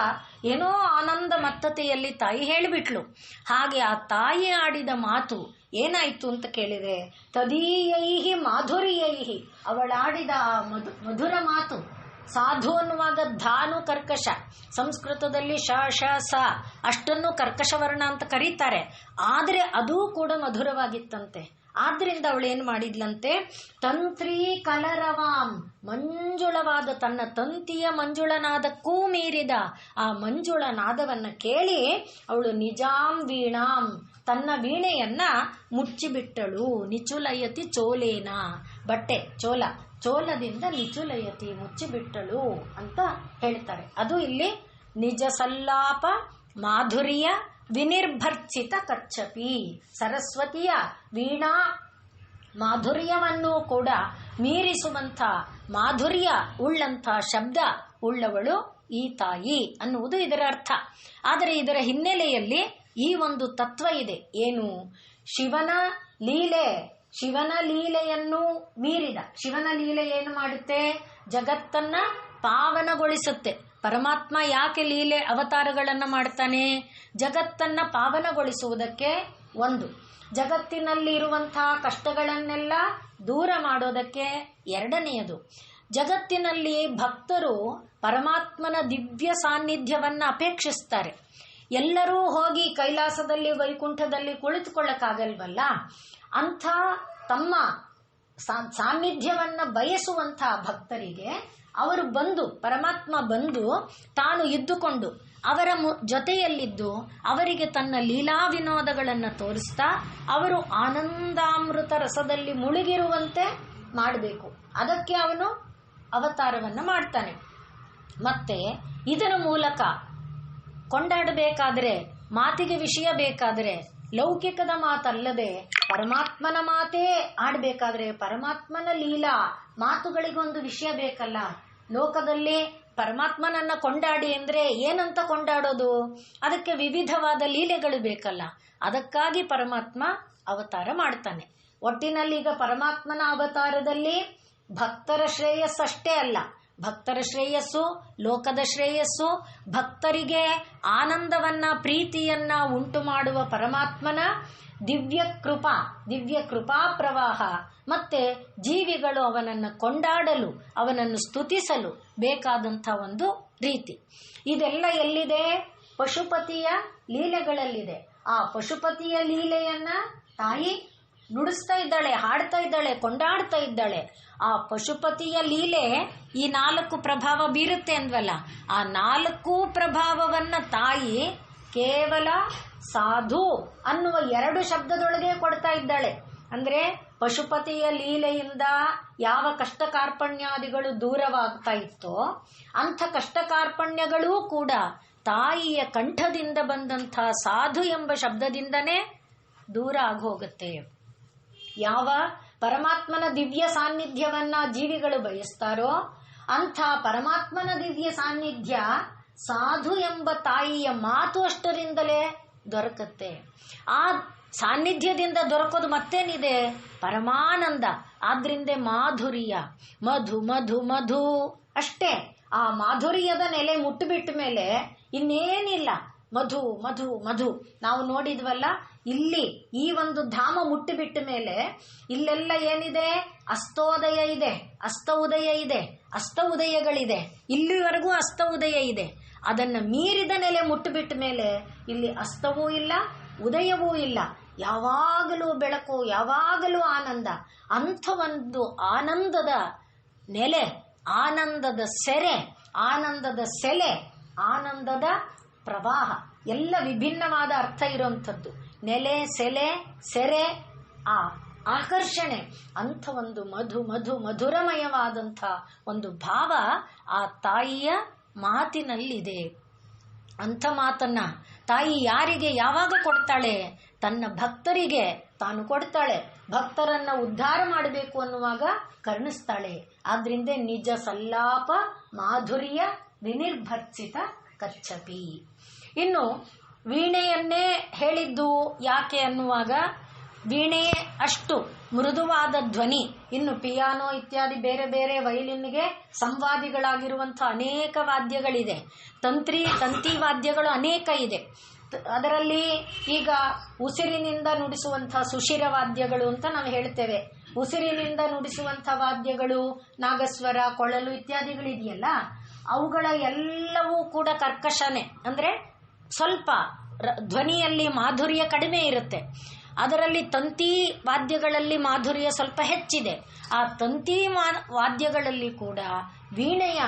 ಏನೋ ಆನಂದ ಮತ್ತತೆಯಲ್ಲಿ ತಾಯಿ ಹೇಳಿಬಿಟ್ಲು. ಹಾಗೆ ಆ ತಾಯಿ ಆಡಿದ ಮಾತು ಏನಾಯ್ತು ಅಂತ ಕೇಳಿದ್ರೆ, ತದೀಯೈಹಿ ಮಾಧುರ್ಯೈಹಿ, ಅವಳಾಡಿದ ಆ ಮಧುರ ಮಾತು. ಸಾಧು ಅನ್ನುವಾಗ ಧಾನು ಕರ್ಕಶ, ಸಂಸ್ಕೃತದಲ್ಲಿ ಶ ಶ ಸ ಅಷ್ಟನ್ನು ಕರ್ಕಶ ವರ್ಣ ಅಂತ ಕರೀತಾರೆ, ಆದರೆ ಅದೂ ಕೂಡ ಮಧುರವಾಗಿತ್ತಂತೆ. ಆದ್ರಿಂದ ಅವಳೇನು ಮಾಡಿದ್ಲಂತೆ, ತಂತ್ರಿ ಕಲರವಾಂ, ಮಂಜುಳವಾದ ತನ್ನ ತಂತಿಯ ಮಂಜುಳನಾದಕ್ಕೂ ಮೀರಿದ ಆ ಮಂಜುಳ ನಾದವನ್ನ ಕೇಳಿ ಅವಳು ನಿಜಾಂ ವೀಣಾಂ, ತನ್ನ ವೀಣೆಯನ್ನ ಮುಚ್ಚಿಬಿಟ್ಟಳು. ನಿಚುಲಯತಿ ಚೋಲೇನ, ಬಟ್ಟೆ ಚೋಲ, ಚೋಲದಿಂದ ನಿಚುಲಯತಿ ಮುಚ್ಚಿಬಿಟ್ಟಳು ಅಂತ ಹೇಳ್ತಾರೆ. ಅದು ಇಲ್ಲಿ ನಿಜ ಸಲ್ಲಾಪ ಮಾಧುರ್ಯ ವಿನಿರ್ಭರ್ಚಿತ ಕಚ್ಚಪಿ, ಸರಸ್ವತಿಯ ವೀಣಾ ಮಾಧುರ್ಯವನ್ನು ಕೂಡ ಮೀರಿಸುವಂಥ ಮಾಧುರ್ಯ ಉಳ್ಳಂಥ ಶಬ್ದ ಉಳ್ಳವಳು ಈ ತಾಯಿ ಅನ್ನುವುದು ಇದರ ಅರ್ಥ. ಆದರೆ ಇದರ ಹಿನ್ನೆಲೆಯಲ್ಲಿ ಈ ಒಂದು ತತ್ವ ಇದೆ. ಏನು? ಶಿವನ ಲೀಲೆ, ಶಿವನ ಲೀಲೆಯನ್ನು ಮೀರಿದ, ಶಿವನ ಲೀಲೆ ಏನು ಮಾಡುತ್ತೆ? ಜಗತ್ತನ್ನ ಪಾವನಗೊಳಿಸುತ್ತೆ. ಪರಮಾತ್ಮ ಯಾಕೆ ಲೀಲೆ ಅವತಾರಗಳನ್ನು ಮಾಡ್ತಾನೆ? ಜಗತ್ತನ್ನ ಪಾವನಗೊಳಿಸುವುದಕ್ಕೆ, ಒಂದು ಜಗತ್ತಿನಲ್ಲಿ ಇರುವಂತಹ ಕಷ್ಟಗಳನ್ನೆಲ್ಲ ದೂರ ಮಾಡೋದಕ್ಕೆ, ಎರಡನೆಯದು ಜಗತ್ತಿನಲ್ಲಿ ಭಕ್ತರು ಪರಮಾತ್ಮನ ದಿವ್ಯ ಸಾನ್ನಿಧ್ಯವನ್ನ ಅಪೇಕ್ಷಿಸ್ತಾರೆ. ಎಲ್ಲರೂ ಹೋಗಿ ಕೈಲಾಸದಲ್ಲಿ ವೈಕುಂಠದಲ್ಲಿ ಕುಳಿತುಕೊಳ್ಳಕ್ಕಾಗಲ್ವಲ್ಲ, ಅಂಥ ತಮ್ಮ ಸಾನ್ನಿಧ್ಯವನ್ನ ಬಯಸುವಂಥ ಭಕ್ತರಿಗೆ ಅವರು ಬಂದು, ಪರಮಾತ್ಮ ಬಂದು ತಾನು ಇದ್ದುಕೊಂಡು ಅವರ ಜೊತೆಯಲ್ಲಿದ್ದು ಅವರಿಗೆ ತನ್ನ ಲೀಲಾ ವಿನೋದಗಳನ್ನು ತೋರಿಸ್ತಾ ಅವರು ಆನಂದಾಮೃತ ರಸದಲ್ಲಿ ಮುಳುಗಿರುವಂತೆ ಮಾಡಬೇಕು. ಅದಕ್ಕೆ ಅವನು ಅವತಾರವನ್ನ ಮಾಡ್ತಾನೆ. ಮತ್ತೆ ಇದರ ಮೂಲಕ ಕೊಂಡಾಡಬೇಕಾದ್ರೆ, ಮಾತಿಗೆ ವಿಷಯ ಬೇಕಾದರೆ, ಲೌಕಿಕದ ಮಾತಲ್ಲದೆ ಪರಮಾತ್ಮನ ಮಾತೇ ಆಡಬೇಕಾದ್ರೆ, ಪರಮಾತ್ಮನ ಲೀಲಾ ಮಾತುಗಳಿಗೊಂದು ವಿಷಯ ಬೇಕಲ್ಲ. ಲೋಕದಲ್ಲಿ ಪರಮಾತ್ಮನನ್ನ ಕೊಂಡಾಡಿ ಅಂದ್ರೆ ಏನಂತ ಕೊಂಡಾಡೋದು? ಅದಕ್ಕೆ ವಿವಿಧವಾದ ಲೀಲೆಗಳು ಬೇಕಲ್ಲ. ಅದಕ್ಕಾಗಿ ಪರಮಾತ್ಮ ಅವತಾರ ಮಾಡ್ತಾನೆ. ಒಟ್ಟಿನಲ್ಲಿ ಈಗ ಪರಮಾತ್ಮನ ಅವತಾರದಲ್ಲಿ ಭಕ್ತರ ಶ್ರೇಯಸ್ಸಷ್ಟೇ ಅಲ್ಲ, ಭಕ್ತರ ಶ್ರೇಯಸ್ಸು, ಲೋಕದ ಶ್ರೇಯಸ್ಸು, ಭಕ್ತರಿಗೆ ಆನಂದವನ್ನ ಪ್ರೀತಿಯನ್ನ ಉಂಟು ಮಾಡುವ ಪರಮಾತ್ಮನ ದಿವ್ಯ ಕೃಪಾ ಪ್ರವಾಹ, ಮತ್ತೆ ಜೀವಿಗಳು ಅವನನ್ನು ಕೊಂಡಾಡಲು, ಅವನನ್ನು ಸ್ತುತಿಸಲು ಬೇಕಾದಂಥ ಒಂದು ರೀತಿ. ಇದೆಲ್ಲ ಎಲ್ಲಿದೆ? ಪಶುಪತಿಯ ಲೀಲೆಗಳಲ್ಲಿದೆ. ಆ ಪಶುಪತಿಯ ಲೀಲೆಯನ್ನ ತಾಯಿ ನುಡಿಸ್ತಾ ಇದ್ದಾಳೆ, ಹಾಡ್ತಾ ಇದ್ದಾಳೆ, ಕೊಂಡಾಡ್ತಾ ಇದ್ದಾಳೆ. ಆ ಪಶುಪತಿಯ ಲೀಲೆ ಈ 4 ಪ್ರಭಾವ ಬೀರುತ್ತೆ ಅಂದ್ವಲ್ಲ, ಆ 4 ಪ್ರಭಾವವನ್ನ ತಾಯಿ ಕೇವಲ ಸಾಧು ಅನ್ನುವ 2 ಶಬ್ದದೊಳಗೆ ಕೊಡ್ತಾ ಇದ್ದಾಳೆ. ಅಂದ್ರೆ ಪಶುಪತಿಯ ಲೀಲೆಯಿಂದ ಯಾವ ಕಷ್ಟ ಕಾರ್ಪಣ್ಯಾದಿಗಳು ದೂರವಾಗ್ತಾ ಇತ್ತೋ ಅಂಥ ಕಷ್ಟ ಕಾರ್ಪಣ್ಯಗಳೂ ಕೂಡ ತಾಯಿಯ ಕಂಠದಿಂದ ಬಂದಂಥ ಸಾಧು ಎಂಬ ಶಬ್ದದಿಂದನೇ ದೂರ ಆಗೋಗುತ್ತೆ. ಯಾವ ಪರಮಾತ್ಮನ ದಿವ್ಯ ಸಾನ್ನಿಧ್ಯವನ್ನ ಜೀವಿಗಳು ಬಯಸ್ತಾರೋ ಅಂಥ ಪರಮಾತ್ಮನ ದಿವ್ಯ ಸಾನ್ನಿಧ್ಯ ಸಾಧು ಎಂಬ ತಾಯಿಯ ಮಾತು ಅಷ್ಟರಿಂದಲೇ ದೊರಕುತ್ತೆ. ಆ ಸಾನ್ನಿಧ್ಯದಿಂದ ದೊರಕೋದು ಮತ್ತೇನಿದೆ? ಪರಮಾನಂದ. ಆದ್ರಿಂದ ಮಾಧುರ್ಯ, ಮಧು ಮಧು ಮಧು ಅಷ್ಟೇ. ಆ ಮಾಧುರ್ಯದ ನೆಲೆ ಮುಟ್ಟುಬಿಟ್ಟ ಮೇಲೆ ಇನ್ನೇನಿಲ್ಲ. ಮಧು ಮಧು ಮಧು ನಾವು ನೋಡಿದ್ವಲ್ಲ, ಇಲ್ಲಿ ಈ ಒಂದು ಧಾಮ ಮುಟ್ಟಿಬಿಟ್ಟ ಮೇಲೆ ಇಲ್ಲೆಲ್ಲ ಏನಿದೆ? ಅಸ್ತೋದಯ ಇದೆ, ಅಸ್ತ ಉದಯ ಇದೆ, ಅಸ್ತ ಉದಯಗಳಿದೆ. ಇಲ್ಲಿವರೆಗೂ ಅಸ್ತ ಉದಯ ಇದೆ. ಅದನ್ನ ಮೀರಿದ ನೆಲೆ ಮುಟ್ಟಿಬಿಟ್ಟ ಮೇಲೆ ಇಲ್ಲಿ ಅಸ್ತವೂ ಇಲ್ಲ, ಉದಯವೂ ಇಲ್ಲ. ಯಾವಾಗಲೂ ಬೆಳಕು, ಯಾವಾಗಲೂ ಆನಂದ. ಅಂಥ ಒಂದು ಆನಂದದ ನೆಲೆ, ಆನಂದದ ಸೆರೆ, ಆನಂದದ ಸೆಲೆ, ಆನಂದದ ಪ್ರವಾಹ ಎಲ್ಲ ವಿಭಿನ್ನವಾದ ಅರ್ಥ ಇರುವಂಥದ್ದು. ನೆಲೆ, ಸೆಲೆ, ಸೆರೆ, ಆ ಆಕರ್ಷಣೆ, ಅಂಥ ಒಂದು ಮಧು ಮಧು ಮಧುರಮಯವಾದಂಥ ಒಂದು ಭಾವ ಆ ತಾಯಿಯ ಮಾತಿನಲ್ಲಿದೆ. ಅಂಥ ಮಾತನ್ನ ತಾಯಿ ಯಾರಿಗೆ ಯಾವಾಗ ಕೊಡ್ತಾಳೆ? ತನ್ನ ಭಕ್ತರಿಗೆ ತಾನು ಕೊಡ್ತಾಳೆ. ಭಕ್ತರನ್ನ ಉದ್ಧಾರ ಮಾಡಬೇಕು ಅನ್ನುವಾಗ ಕರುಣಿಸ್ತಾಳೆ. ಆದ್ರಿಂದ ನಿಜ ಸಲ್ಲಾಪ ಮಾಧುರ್ಯ ವಿನಿರ್ಭರ್ಸಿತ ಕಚ್ಚಪಿ. ಇನ್ನು ವೀಣೆಯನ್ನೇ ಹೇಳಿದ್ದು ಯಾಕೆ ಅನ್ನುವಾಗ, ವೀಣೆ ಅಷ್ಟು ಮೃದುವಾದ ಧ್ವನಿ. ಇನ್ನು ಪಿಯಾನೋ ಇತ್ಯಾದಿ ಬೇರೆ ಬೇರೆ ವಯಲಿನ್ಗೆ ಸಂವಾದಿಗಳಾಗಿರುವಂತಹ ಅನೇಕ ವಾದ್ಯಗಳಿದೆ. ತಂತಿ ವಾದ್ಯಗಳು ಅನೇಕ ಇದೆ. ಅದರಲ್ಲಿ ಈಗ ಉಸಿರಿನಿಂದ ನುಡಿಸುವಂತಹ ಸುಶಿರ ವಾದ್ಯಗಳು ಅಂತ ನಾವು ಹೇಳ್ತೇವೆ. ಉಸಿರಿನಿಂದ ನುಡಿಸುವಂಥ ವಾದ್ಯಗಳು, ನಾಗಸ್ವರ, ಕೊಳಲು ಇತ್ಯಾದಿಗಳಿದೆಯಲ್ಲ, ಅವುಗಳ ಎಲ್ಲವೂ ಕೂಡ ಕರ್ಕಶನೆ. ಅಂದ್ರೆ ಸ್ವಲ್ಪ ಧ್ವನಿಯಲ್ಲಿ ಮಾಧುರ್ಯ ಕಡಿಮೆ ಇರುತ್ತೆ. ಅದರಲ್ಲಿ ತಂತಿ ವಾದ್ಯಗಳಲ್ಲಿ ಮಾಧುರ್ಯ ಸ್ವಲ್ಪ ಹೆಚ್ಚಿದೆ. ಆ ತಂತಿ ವಾದ್ಯಗಳಲ್ಲಿ ಕೂಡ ವೀಣೆಯ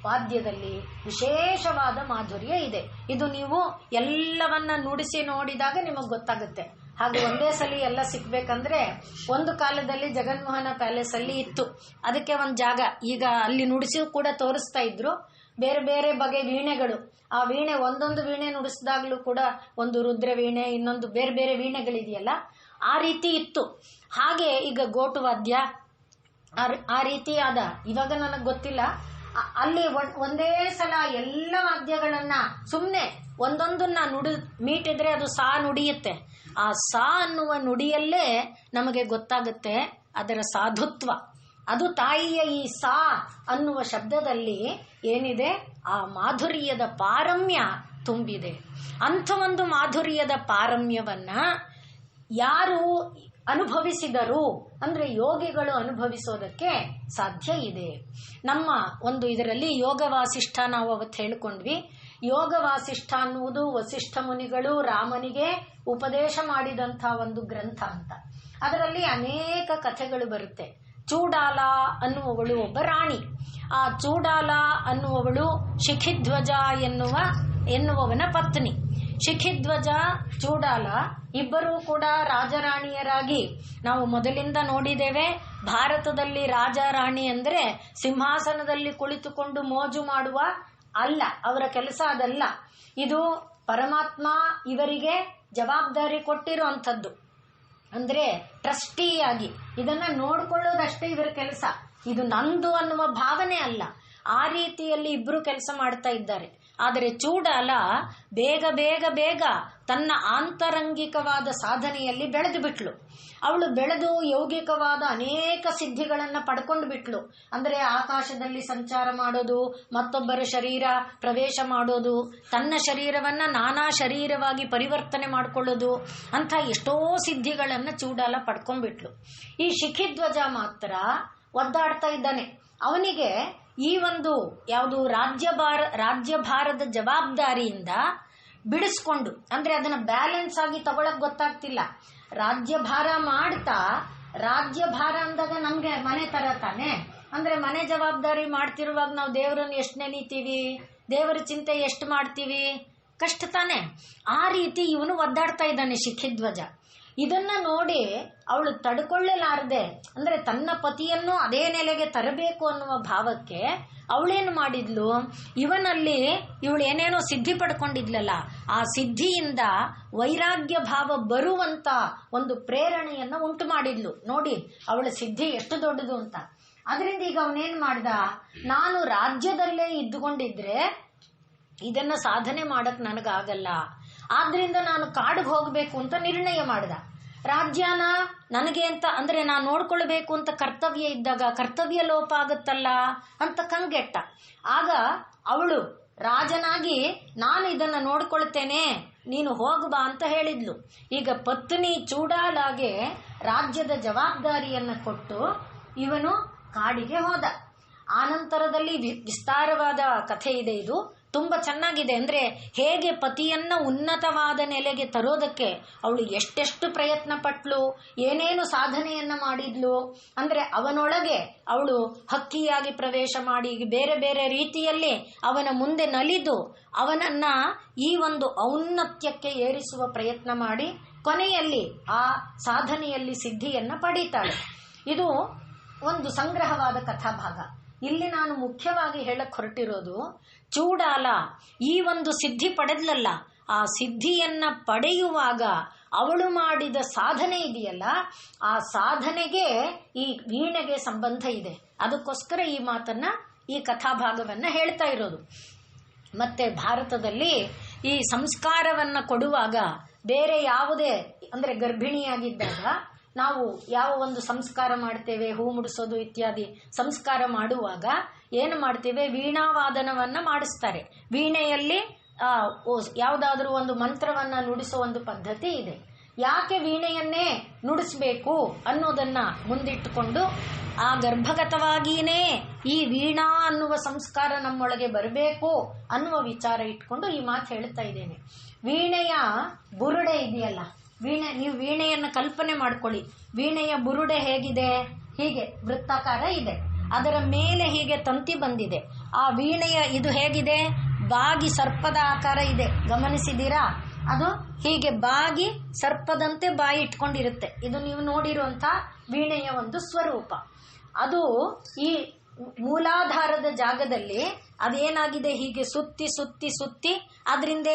ವಾದ್ಯದಲ್ಲಿ ವಿಶೇಷವಾದ ಮಾಧುರ್ಯ ಇದೆ. ಇದು ನೀವು ಎಲ್ಲವನ್ನ ನುಡಿಸಿ ನೋಡಿದಾಗ ನಿಮಗೆ ಗೊತ್ತಾಗುತ್ತೆ. ಹಾಗೆ ಒಂದೇ ಸಲ ಎಲ್ಲ ಸಿಕ್ಬೇಕಂದ್ರೆ ಒಂದು ಕಾಲದಲ್ಲಿ ಜಗನ್ಮೋಹನ ಪ್ಯಾಲೇಸ್ ಅಲ್ಲಿ ಇತ್ತು. ಅದಕ್ಕೆ ಒಂದು ಜಾಗ, ಈಗ ಅಲ್ಲಿ ನುಡಿಸಿ ಕೂಡ ತೋರಿಸ್ತಾ ಇದ್ರು. ಬೇರೆ ಬೇರೆ ಬಗೆ ವೀಣೆಗಳು. ಆ ವೀಣೆ ಒಂದೊಂದು ವೀಣೆ ನುಡಿಸಿದಾಗ್ಲೂ ಕೂಡ ಒಂದು ರುದ್ರ ವೀಣೆ, ಇನ್ನೊಂದು ಬೇರೆ ಬೇರೆ ವೀಣೆಗಳಿದೆಯಲ್ಲ, ಆ ರೀತಿ ಇತ್ತು. ಹಾಗೆ ಈಗ ಗೋಟು ವಾದ್ಯ ಆ ರೀತಿಯಾದ, ಇವಾಗ ನನಗೆ ಗೊತ್ತಿಲ್ಲ, ಅಲ್ಲಿ ಒಂದೇ ಸಲ ಎಲ್ಲ ವಾದ್ಯಗಳನ್ನ ಸುಮ್ಮನೆ ಒಂದೊಂದನ್ನ ಮೀಟಿದ್ರೆ ಅದು ಸಾ ನುಡಿಯುತ್ತೆ. ಆ ಸಾ ಅನ್ನುವ ನುಡಿಯಲ್ಲೇ ನಮಗೆ ಗೊತ್ತಾಗುತ್ತೆ ಅದರ ಸಾಧುತ್ವ. ಅದು ತಾಯಿಯ ಈ ಸಾ ಅನ್ನುವ ಶಬ್ದದಲ್ಲಿ ಏನಿದೆ? ಆ ಮಾಧುರ್ಯದ ಪಾರಮ್ಯ ತುಂಬಿದೆ. ಅಂಥ ಒಂದು ಮಾಧುರ್ಯದ ಪಾರಮ್ಯವನ್ನ ಯಾರು ಅನುಭವಿಸಿದರು ಅಂದ್ರೆ ಯೋಗಿಗಳು ಅನುಭವಿಸೋದಕ್ಕೆ ಸಾಧ್ಯ ಇದೆ. ನಮ್ಮ ಒಂದು ಇದರಲ್ಲಿ ಯೋಗ ವಾಸಿಷ್ಠ ನಾವು ಅವತ್ತು ಹೇಳಿಕೊಂಡ್ವಿ. ಯೋಗ ವಾಸಿಷ್ಠ ಅನ್ನುವುದು ವಸಿಷ್ಠ ಮುನಿಗಳು ರಾಮನಿಗೆ ಉಪದೇಶ ಮಾಡಿದಂಥ ಒಂದು ಗ್ರಂಥ ಅಂತ. ಅದರಲ್ಲಿ ಅನೇಕ ಕಥೆಗಳು ಬರುತ್ತೆ. ಚೂಡಾಲ ಅನ್ನುವವಳು ಒಬ್ಬ ರಾಣಿ. ಆ ಚೂಡಾಲ ಅನ್ನುವವಳು ಶಿಖಿಧ್ವಜ ಎನ್ನುವವನ ಪತ್ನಿ. ಶಿಖಿಧ್ವಜ, ಚೂಡಾಲ ಇಬ್ಬರೂ ಕೂಡ ರಾಜರಾಣಿಯರಾಗಿ ನಾವು ಮೊದಲಿಂದ ನೋಡಿದ್ದೇವೆ. ಭಾರತದಲ್ಲಿ ರಾಜ ರಾಣಿ ಅಂದ್ರೆ ಸಿಂಹಾಸನದಲ್ಲಿ ಕುಳಿತುಕೊಂಡು ಮೋಜು ಮಾಡುವ ಅಲ್ಲ, ಅವರ ಕೆಲಸ ಅದಲ್ಲ. ಇದು ಪರಮಾತ್ಮ ಇವರಿಗೆ ಜವಾಬ್ದಾರಿ ಕೊಟ್ಟಿರುವಂಥದ್ದು. ಅಂದ್ರೆ ಟ್ರಸ್ಟಿಯಾಗಿ ಇದನ್ನ ನೋಡ್ಕೊಳ್ಳೋದಷ್ಟೇ ಇವರ ಕೆಲಸ. ಇದು ನಂದು ಅನ್ನುವ ಭಾವನೆ ಅಲ್ಲ. ಆ ರೀತಿಯಲ್ಲಿ ಇಬ್ರು ಕೆಲಸ ಮಾಡ್ತಾ ಇದ್ದಾರೆ. ಆದರೆ ಚೂಡಾಲ ಬೇಗ ಬೇಗ ಬೇಗ ತನ್ನ ಆಂತರಂಗಿಕವಾದ ಸಾಧನೆಯಲ್ಲಿ ಬೆಳೆದು ಬಿಟ್ಲು. ಅವಳು ಬೆಳೆದು ಯೌಗಿಕವಾದ ಅನೇಕ ಸಿದ್ಧಿಗಳನ್ನ ಪಡ್ಕೊಂಡು ಬಿಟ್ಲು. ಅಂದ್ರೆ ಆಕಾಶದಲ್ಲಿ ಸಂಚಾರ ಮಾಡೋದು, ಮತ್ತೊಬ್ಬರ ಶರೀರ ಪ್ರವೇಶ ಮಾಡೋದು, ತನ್ನ ಶರೀರವನ್ನ ನಾನಾ ಶರೀರವಾಗಿ ಪರಿವರ್ತನೆ ಮಾಡಿಕೊಳ್ಳೋದು, ಅಂತ ಎಷ್ಟೋ ಸಿದ್ಧಿಗಳನ್ನ ಚೂಡಾಲ ಪಡ್ಕೊಂಡ್ಬಿಟ್ಲು. ಈ ಶಿಖಿಧ್ವಜ ಮಾತ್ರ ಒದ್ದಾಡ್ತಾ ಇದ್ದಾನೆ. ಅವನಿಗೆ ಈ ಒಂದು ಯಾವುದು ರಾಜ್ಯಭಾರದ ಜವಾಬ್ದಾರಿಯಿಂದ ಬಿಡಿಸ್ಕೊಂಡು, ಅಂದ್ರೆ ಅದನ್ನ ಬ್ಯಾಲೆನ್ಸ್ ಆಗಿ ತಗೊಳಕ್ ಗೊತ್ತಾಗ್ತಿಲ್ಲ. ರಾಜ್ಯಭಾರ ಮಾಡ್ತಾ, ರಾಜ್ಯಭಾರ ಅಂದಾಗ ನಮ್ಗೆ ಮನೆ ತರ ತಾನೆ. ಅಂದ್ರೆ ಮನೆ ಜವಾಬ್ದಾರಿ ಮಾಡ್ತಿರುವಾಗ ನಾವು ದೇವರನ್ನು ಎಷ್ಟು ನೆನೀತೀವಿ, ದೇವರ ಚಿಂತೆ ಎಷ್ಟು ಮಾಡ್ತೀವಿ, ಕಷ್ಟ ತಾನೆ. ಆ ರೀತಿ ಇವನು ಒದ್ದಾಡ್ತಾ ಇದ್ದಾನೆ ಶಿಖಿಧ್ವಜ. ಇದನ್ನ ನೋಡಿ ಅವಳು ತಡ್ಕೊಳ್ಳಲಾರದೆ, ಅಂದ್ರೆ ತನ್ನ ಪತಿಯನ್ನು ಅದೇ ನೆಲೆಗೆ ತರಬೇಕು ಅನ್ನುವ ಭಾವಕ್ಕೆ ಅವಳೇನು ಮಾಡಿದ್ಲು, ಇವಳು ಏನೇನೋ ಸಿದ್ಧಿ ಪಡ್ಕೊಂಡಿದ್ಲಲ್ಲ, ಆ ಸಿದ್ಧಿಯಿಂದ ವೈರಾಗ್ಯ ಭಾವ ಬರುವಂತ ಒಂದು ಪ್ರೇರಣೆಯನ್ನ ಉಂಟು ಮಾಡಿದ್ಲು. ನೋಡಿ ಅವಳ ಸಿದ್ಧಿ ಎಷ್ಟು ದೊಡ್ಡದು ಅಂತ. ಅದರಿಂದ ಈಗ ಅವನೇನ್ ಮಾಡ್ದ, ನಾನು ರಾಜ್ಯದಲ್ಲೇ ಇದ್ದುಕೊಂಡಿದ್ರೆ ಇದನ್ನ ಸಾಧನೆ ಮಾಡಕ್ ನನಗಾಗಲ್ಲ, ಆದ್ರಿಂದ ನಾನು ಕಾಡಿಗೆ ಹೋಗ್ಬೇಕು ಅಂತ ನಿರ್ಣಯ ಮಾಡ್ದ. ರಾಜ್ಯನ ನನಗೆ ಅಂತ ಅಂದ್ರೆ ನಾನು ನೋಡ್ಕೊಳ್ಬೇಕು ಅಂತ ಕರ್ತವ್ಯ ಇದ್ದಾಗ ಕರ್ತವ್ಯ ಲೋಪ ಆಗುತ್ತಲ್ಲ ಅಂತ ಕಂಗೆಟ್ಟ. ಆಗ ಅವಳು ರಾಜನಾಗಿ ನಾನು ಇದನ್ನ ನೋಡ್ಕೊಳ್ತೇನೆ, ನೀನು ಹೋಗ್ಬಾ ಅಂತ ಹೇಳಿದ್ಲು. ಈಗ ಪತ್ನಿ ಚೂಡಾಲಾಗೆ ರಾಜ್ಯದ ಜವಾಬ್ದಾರಿಯನ್ನ ಕೊಟ್ಟು ಇವನು ಕಾಡಿಗೆ ಹೋದ. ಆನಂತರದಲ್ಲಿ ವಿಸ್ತಾರವಾದ ಕಥೆ ಇದೆ. ಇದು ತುಂಬಾ ಚೆನ್ನಾಗಿದೆ. ಅಂದ್ರೆ ಹೇಗೆ ಪತಿಯನ್ನ ಉನ್ನತವಾದ ನೆಲೆಗೆ ತರೋದಕ್ಕೆ ಅವಳು ಎಷ್ಟೆಷ್ಟು ಪ್ರಯತ್ನ ಪಟ್ಲು, ಏನೇನು ಸಾಧನೆಯನ್ನ ಮಾಡಿದ್ಲು. ಅಂದ್ರೆ ಅವನೊಳಗೆ ಅವಳು ಹಕ್ಕಿಯಾಗಿ ಪ್ರವೇಶ ಮಾಡಿ ಬೇರೆ ಬೇರೆ ರೀತಿಯಲ್ಲಿ ಅವನ ಮುಂದೆ ನಲಿದು ಅವನನ್ನ ಈ ಒಂದು ಔನ್ನತ್ಯಕ್ಕೆ ಏರಿಸುವ ಪ್ರಯತ್ನ ಮಾಡಿ ಕೊನೆಯಲ್ಲಿ ಆ ಸಾಧನೆಯಲ್ಲಿ ಸಿದ್ಧಿಯನ್ನ ಪಡೀತಾಳೆ. ಇದು ಒಂದು ಸಂಗ್ರಹವಾದ ಕಥಾಭಾಗ. ಇಲ್ಲಿ ನಾನು ಮುಖ್ಯವಾಗಿ ಹೇಳಕ್ ಹೊರಟಿರೋದು, ಚೂಡಾಲ ಈ ಒಂದು ಸಿದ್ಧಿ ಪಡೆದ್ಲಲ್ಲ, ಆ ಸಿದ್ಧಿಯನ್ನ ಪಡೆಯುವಾಗ ಅವಳು ಮಾಡಿದ ಸಾಧನೆ ಇದೆಯಲ್ಲ, ಆ ಸಾಧನೆಗೆ ಈ ವೀಣೆಗೆ ಸಂಬಂಧ ಇದೆ. ಅದಕ್ಕೋಸ್ಕರ ಈ ಮಾತನ್ನ, ಈ ಕಥಾಭಾಗವನ್ನ ಹೇಳ್ತಾ ಇರೋದು. ಮತ್ತೆ ಭಾರತದಲ್ಲಿ ಈ ಸಂಸ್ಕಾರವನ್ನ ಕೊಡುವಾಗ ಬೇರೆ ಯಾವುದೇ, ಅಂದ್ರೆ ಗರ್ಭಿಣಿಯಾಗಿದ್ದಾಗ ನಾವು ಯಾವ ಒಂದು ಸಂಸ್ಕಾರ ಮಾಡ್ತೇವೆ, ಹೂ ಮುಡಿಸೋದು ಇತ್ಯಾದಿ ಸಂಸ್ಕಾರ ಮಾಡುವಾಗ ಏನು ಮಾಡ್ತೇವೆ, ವೀಣಾವಾದನವನ್ನ ಮಾಡಿಸ್ತಾರೆ. ವೀಣೆಯಲ್ಲಿ ಯಾವುದಾದ್ರೂ ಒಂದು ಮಂತ್ರವನ್ನ ನುಡಿಸೋ ಒಂದು ಪದ್ಧತಿ ಇದೆ. ಯಾಕೆ ವೀಣೆಯನ್ನೇ ನುಡಿಸ್ಬೇಕು ಅನ್ನೋದನ್ನ ಮುಂದಿಟ್ಟುಕೊಂಡು ಆ ಗರ್ಭಗತವಾಗಿಯೇ ಈ ವೀಣಾ ಅನ್ನುವ ಸಂಸ್ಕಾರ ನಮ್ಮೊಳಗೆ ಬರಬೇಕು ಅನ್ನುವ ವಿಚಾರ ಇಟ್ಕೊಂಡು ಈ ಮಾತು ಹೇಳ್ತಾ ಇದ್ದೇನೆ. ವೀಣೆಯ ಬುರುಡೆ ಇದೆಯಲ್ಲ, ನೀವು ವೀಣೆಯನ್ನು ಕಲ್ಪನೆ ಮಾಡ್ಕೊಳ್ಳಿ. ವೀಣೆಯ ಬುರುಡೆ ಹೇಗಿದೆ, ಹೀಗೆ ವೃತ್ತಾಕಾರ ಇದೆ, ಅದರ ಮೇಲೆ ಹೀಗೆ ತಂತಿ ಬಂದಿದೆ. ಆ ವೀಣೆಯ ಇದು ಹೇಗಿದೆ, ಬಾಗಿ ಸರ್ಪದ ಆಕಾರ ಇದೆ, ಗಮನಿಸಿದ್ದೀರಾ? ಅದು ಹೀಗೆ ಬಾಗಿ ಸರ್ಪದಂತೆ ಬಾಯಿ ಇಟ್ಕೊಂಡಿರುತ್ತೆ. ಇದು ನೀವು ನೋಡಿರುವಂತ ವೀಣೆಯ ಒಂದು ಸ್ವರೂಪ. ಅದು ಈ ಮೂಲಾಧಾರದ ಜಾಗದಲ್ಲಿ ಅದೇನಾಗಿದೆ, ಹೀಗೆ ಸುತ್ತಿ ಸುತ್ತಿ ಸುತ್ತಿ, ಅದರಿಂದ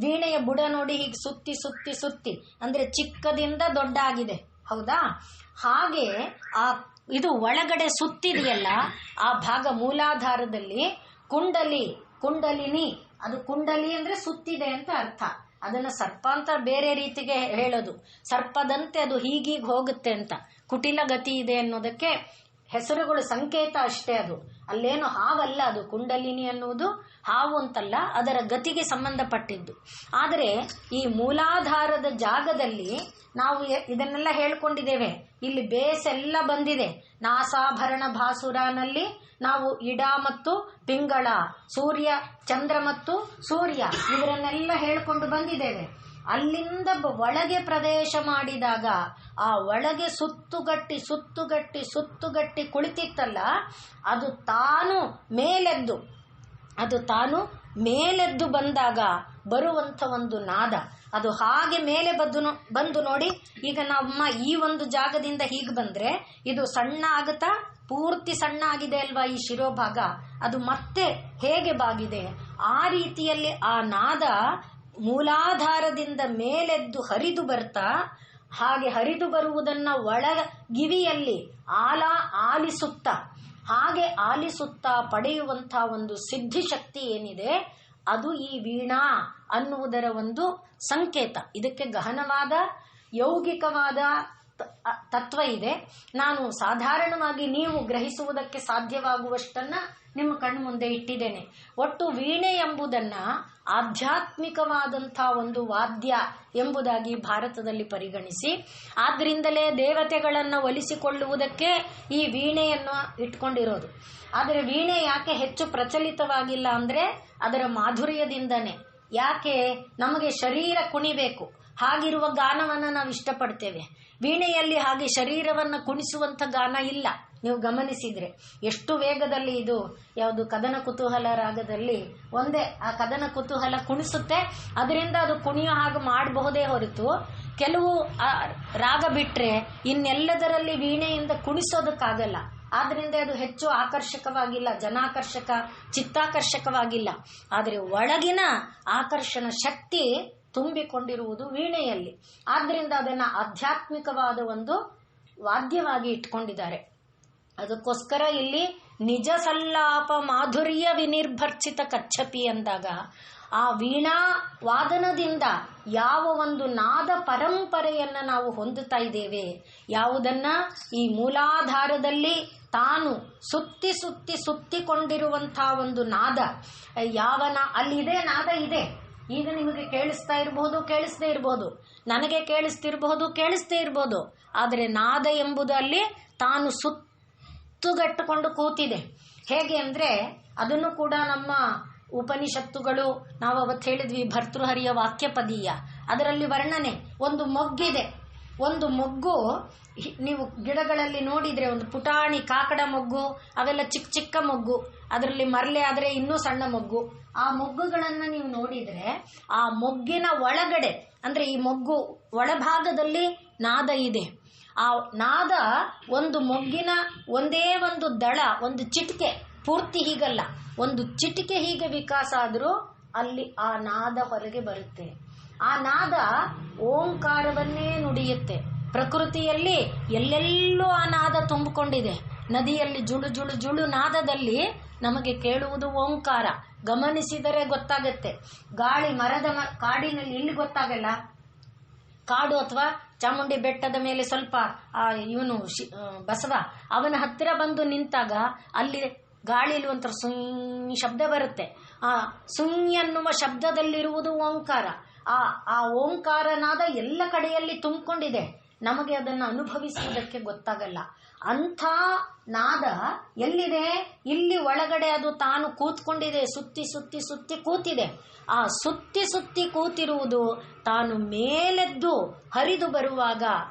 ವೀಣೆಯ ಬುಡ ನೋಡಿ ಹೀಗೆ ಸುತ್ತಿ ಸುತ್ತಿ ಸುತ್ತಿ, ಅಂದ್ರೆ ಚಿಕ್ಕದಿಂದ ದೊಡ್ಡ ಆಗಿದೆ, ಹೌದಾ? ಹಾಗೆ ಆ ಇದು ಒಳಗಡೆ ಸುತ್ತಿದೆಯಲ್ಲ, ಆ ಭಾಗ ಮೂಲಾಧಾರದಲ್ಲಿ ಕುಂಡಲಿನಿ, ಅದು ಕುಂಡಲಿ ಅಂದ್ರೆ ಸುತ್ತಿದೆ ಅಂತ ಅರ್ಥ. ಅದನ್ನ ಸರ್ಪ ಅಂತ ಬೇರೆ ರೀತಿಗೆ ಹೇಳೋದು, ಸರ್ಪದಂತೆ ಅದು ಹೀಗೀಗ್ ಹೋಗುತ್ತೆ ಅಂತ. ಕುಟಿಲ ಗತಿ ಇದೆ ಅನ್ನೋದಕ್ಕೆ ಹೆಸರುಗಳು ಸಂಕೇತ ಅಷ್ಟೇ. ಅದು ಅಲ್ಲೇನು ಹಾವಲ್ಲ, ಅದು ಕುಂಡಲಿನಿ ಅನ್ನುವುದು ಹಾವು ಅಂತಲ್ಲ, ಅದರ ಗತಿಗೆ ಸಂಬಂಧಪಟ್ಟಿದ್ದು. ಆದರೆ ಈ ಮೂಲಾಧಾರದ ಜಾಗದಲ್ಲಿ ನಾವು ಇದನ್ನೆಲ್ಲ ಹೇಳ್ಕೊಂಡಿದ್ದೇವೆ. ಇಲ್ಲಿ ಬೇಸ್ ಎಲ್ಲ ಬಂದಿದೆ. ನಾಸಾಭರಣ ಭಾಸುರನಲ್ಲಿ ನಾವು ಇಡ ಮತ್ತು ಪಿಂಗಳ, ಸೂರ್ಯ ಚಂದ್ರ ಮತ್ತು ಸೂರ್ಯ ಇವರನ್ನೆಲ್ಲ ಹೇಳ್ಕೊಂಡು ಬಂದಿದ್ದೇವೆ. ಅಲ್ಲಿಂದ ಒಳಗೆ ಪ್ರವೇಶ ಮಾಡಿದಾಗ ಆ ಒಳಗೆ ಸುತ್ತುಗಟ್ಟಿ ಕುಳಿತಿತ್ತಲ್ಲ, ಅದು ತಾನು ಮೇಲೆದ್ದು ಬಂದಾಗ ಬರುವಂತ ಒಂದು ನಾದ. ಅದು ಹಾಗೆ ಮೇಲೆ ಬಂದು ನೋಡಿ, ಈಗ ನಮ್ಮ ಈ ಒಂದು ಜಾಗದಿಂದ ಹೀಗೆ ಬಂದ್ರೆ ಇದು ಸಣ್ಣ ಆಗುತ್ತಾ, ಪೂರ್ತಿ ಸಣ್ಣ ಆಗಿದೆ ಅಲ್ವಾ ಈ ಶಿರೋಭಾಗ, ಅದು ಮತ್ತೆ ಹೇಗೆ ಬಾಗಿದೆ, ಆ ರೀತಿಯಲ್ಲಿ ಆ ನಾದ ಮೂಲಾಧಾರದಿಂದ ಮೇಲೆದ್ದು ಹರಿದು ಬರ್ತಾ, ಹಾಗೆ ಹರಿದು ಬರುವುದನ್ನ ಒಳಗಿವಿಯಲ್ಲಿ ಆಲಿಸುತ್ತಾ ಪಡೆಯುವಂತಹ ಒಂದು ಸಿದ್ಧಿ ಶಕ್ತಿ ಏನಿದೆ, ಅದು ಈ ವೀಣಾ ಅನ್ನುವುದರ ಒಂದು ಸಂಕೇತ. ಇದಕ್ಕೆ ಗಹನವಾದ ಯೌಗಿಕವಾದ ತತ್ವ ಇದೆ. ನಾನು ಸಾಧಾರಣವಾಗಿ ನೀವು ಗ್ರಹಿಸುವುದಕ್ಕೆ ಸಾಧ್ಯವಾಗುವಷ್ಟನ್ನ ನಿಮ್ಮ ಕಣ್ಣು ಮುಂದೆ ಇಟ್ಟಿದ್ದೇನೆ. ಒಟ್ಟು ವೀಣೆ ಎಂಬುದನ್ನ ಆಧ್ಯಾತ್ಮಿಕವಾದಂತಹ ಒಂದು ವಾದ್ಯ ಎಂಬುದಾಗಿ ಭಾರತದಲ್ಲಿ ಪರಿಗಣಿಸಿ, ಆದ್ರಿಂದಲೇ ದೇವತೆಗಳನ್ನು ಒಲಿಸಿಕೊಳ್ಳುವುದಕ್ಕೆ ಈ ವೀಣೆಯನ್ನು ಇಟ್ಕೊಂಡಿರೋದು. ಆದರೆ ವೀಣೆ ಯಾಕೆ ಹೆಚ್ಚು ಪ್ರಚಲಿತವಾಗಿಲ್ಲ ಅಂದ್ರೆ ಅದರ ಮಾಧುರ್ಯದಿಂದನೇ. ಯಾಕೆ, ನಮಗೆ ಶರೀರ ಕುಣಿಬೇಕು, ಹಾಗಿರುವ ಗಾನವನ್ನು ನಾವು ಇಷ್ಟಪಡ್ತೇವೆ. ವೀಣೆಯಲ್ಲಿ ಹಾಗೆ ಶರೀರವನ್ನು ಕುಣಿಸುವಂಥ ಗಾನ ಇಲ್ಲ. ನೀವು ಗಮನಿಸಿದ್ರೆ ಎಷ್ಟು ವೇಗದಲ್ಲಿ ಇದು ಯಾವುದು ಕದನ ಕುತೂಹಲ ರಾಗದಲ್ಲಿ ಒಂದೇ ಆ ಕದನ ಕುತೂಹಲ ಕುಣಿಸುತ್ತೆ, ಅದರಿಂದ ಅದು ಕುಣಿಯೋ ಹಾಗೆ ಮಾಡಬಹುದೇ ಹೊರತು ಕೆಲವು ರಾಗ ಬಿಟ್ಟರೆ ಇನ್ನೆಲ್ಲದರಲ್ಲಿ ವೀಣೆಯಿಂದ ಕುಣಿಸೋದಕ್ಕಾಗಲ್ಲ. ಆದ್ರಿಂದ ಅದು ಹೆಚ್ಚು ಆಕರ್ಷಕವಾಗಿಲ್ಲ, ಜನಾಕರ್ಷಕ ಚಿತ್ತಾಕರ್ಷಕವಾಗಿಲ್ಲ. ಆದರೆ ಒಳಗಿನ ಆಕರ್ಷಣ ಶಕ್ತಿ ತುಂಬಿಕೊಂಡಿರುವುದು ವೀಣೆಯಲ್ಲಿ. ಆದ್ರಿಂದ ಅದನ್ನು ಆಧ್ಯಾತ್ಮಿಕವಾದ ಒಂದು ವಾದ್ಯವಾಗಿ ಇಟ್ಕೊಂಡಿದ್ದಾರೆ. ಅದಕ್ಕೋಸ್ಕರ ಇಲ್ಲಿ ನಿಜ ಸಲ್ಲಾಪ ಮಾಧುರ್ಯ ವಿನಿರ್ಭರ್ಚಿತ ಕಚ್ಚಪಿ ಅಂದಾಗ ಆ ವೀಣಾ ವಾದನದಿಂದ ಯಾವ ಒಂದು ನಾದ ಪರಂಪರೆಯನ್ನು ನಾವು ಹೊಂದುತ್ತಾ ಇದ್ದೇವೆ, ಯಾವುದನ್ನ ಈ ಮೂಲಾಧಾರದಲ್ಲಿ ತಾನು ಸುತ್ತಿ ಸುತ್ತಿ ಸುತ್ತಿಕೊಂಡಿರುವಂಥ ಒಂದು ನಾದ, ಅಲ್ಲಿದೆ ನಾದ ಇದೆ. ಈಗ ನಿಮಗೆ ಕೇಳಿಸ್ತಾ ಇರಬಹುದು, ಕೇಳಿಸದೇ ಇರಬಹುದು, ನನಗೆ ಕೇಳಿಸ್ತಿರಬಹುದು, ಕೇಳಿಸದೇ ಇರಬಹುದು. ಆದರೆ ನಾದ ಎಂಬುದು ಅಲ್ಲಿ ತಾನು ಸುತ್ತುಗಟ್ಟಿಕೊಂಡು ಕೂತಿದೆ. ಹೇಗೆ ಅಂದರೆ ಅದನ್ನು ಕೂಡ ನಮ್ಮ ಉಪನಿಷತ್ತುಗಳು, ನಾವು ಅವತ್ತು ಹೇಳಿದ್ವಿ ಭರ್ತೃಹರಿಯ ವಾಕ್ಯಪದೀಯ, ಅದರಲ್ಲಿ ವರ್ಣನೆ. ಒಂದು ಮೊಗ್ಗಿದೆ, ಒಂದು ಮೊಗ್ಗು ನೀವು ಗಿಡಗಳಲ್ಲಿ ನೋಡಿದರೆ ಒಂದು ಪುಟಾಣಿ ಕಾಕಡ ಮೊಗ್ಗು, ಅವೆಲ್ಲ ಚಿಕ್ಕ ಚಿಕ್ಕ ಮೊಗ್ಗು, ಅದರಲ್ಲಿ ಮರಳೆ ಆದರೆ ಇನ್ನೂ ಸಣ್ಣ ಮೊಗ್ಗು. ಆ ಮೊಗ್ಗುಗಳನ್ನು ನೀವು ನೋಡಿದರೆ ಆ ಮೊಗ್ಗಿನ ಒಳಗಡೆ ಅಂದರೆ ಈ ಮೊಗ್ಗು ಒಳಭಾಗದಲ್ಲಿ ನಾದ ಇದೆ. ಆ ನಾದ ಒಂದು ಮೊಗ್ಗಿನ ಒಂದೇ ಒಂದು ದಳ, ಒಂದು ಚಿಟಿಕೆ, ಪೂರ್ತಿ ಹೀಗಲ್ಲ, ಒಂದು ಚಿಟಿಕೆ ಹೀಗೆ ವಿಕಾಸ ಆದರೂ ಅಲ್ಲಿ ಆ ನಾದ ಹೊರಗೆ ಬರುತ್ತೆ. ಆ ನಾದ ಓಂಕಾರವನ್ನೇ ನುಡಿಯುತ್ತೆ. ಪ್ರಕೃತಿಯಲ್ಲಿ ಎಲ್ಲೆಲ್ಲೂ ಆ ನಾದ ತುಂಬಿಕೊಂಡಿದೆ. ನದಿಯಲ್ಲಿ ಜುಳು ಜುಳು ಜುಳು ನಾದದಲ್ಲಿ ನಮಗೆ ಕೇಳುವುದು ಓಂಕಾರ. ಗಮನಿಸಿದರೆ ಗೊತ್ತಾಗತ್ತೆ. ಗಾಳಿ ಕಾಡಿನಲ್ಲಿ ಇಲ್ಲಿ ಗೊತ್ತಾಗಲ್ಲ. ಕಾಡು ಅಥವಾ ಚಾಮುಂಡಿ ಬೆಟ್ಟದ ಮೇಲೆ ಸ್ವಲ್ಪ ಇವನು ಬಸವ ಅವನ ಹತ್ತಿರ ಬಂದು ನಿಂತಾಗ ಅಲ್ಲಿ ಗಾಳಿಲಿ ಒಂಥರ ಸುಂಗ್ ಶಬ್ದ ಬರುತ್ತೆ. ಆ ಸುಂಗ್ ಎನ್ನುವ ಶಬ್ದದಲ್ಲಿರುವುದು ಓಂಕಾರ. ಆ ಓಂಕಾರನಾದ ಎಲ್ಲ ಕಡೆಯಲ್ಲಿ ತುಂಬಿಕೊಂಡಿದೆ. ನಮಗೆ ಅದನ್ನು ಅನುಭವಿಸುವುದಕ್ಕೆ ಗೊತ್ತಾಗಲ್ಲ. ಅಂಥ ನಾದ ಎಲ್ಲಿದೆ? ಇಲ್ಲಿ ಒಳಗಡೆ ಅದು ತಾನು ಕೂತ್ಕೊಂಡಿದೆ, ಸುತ್ತಿ ಸುತ್ತಿ ಸುತ್ತಿ ಕೂತಿದೆ. ಆ ಸುತ್ತಿ ಸುತ್ತಿ ಕೂತಿರುವುದು ತಾನು ಮೇಲೆದ್ದು ಹರಿದು ಬರುವಾಗ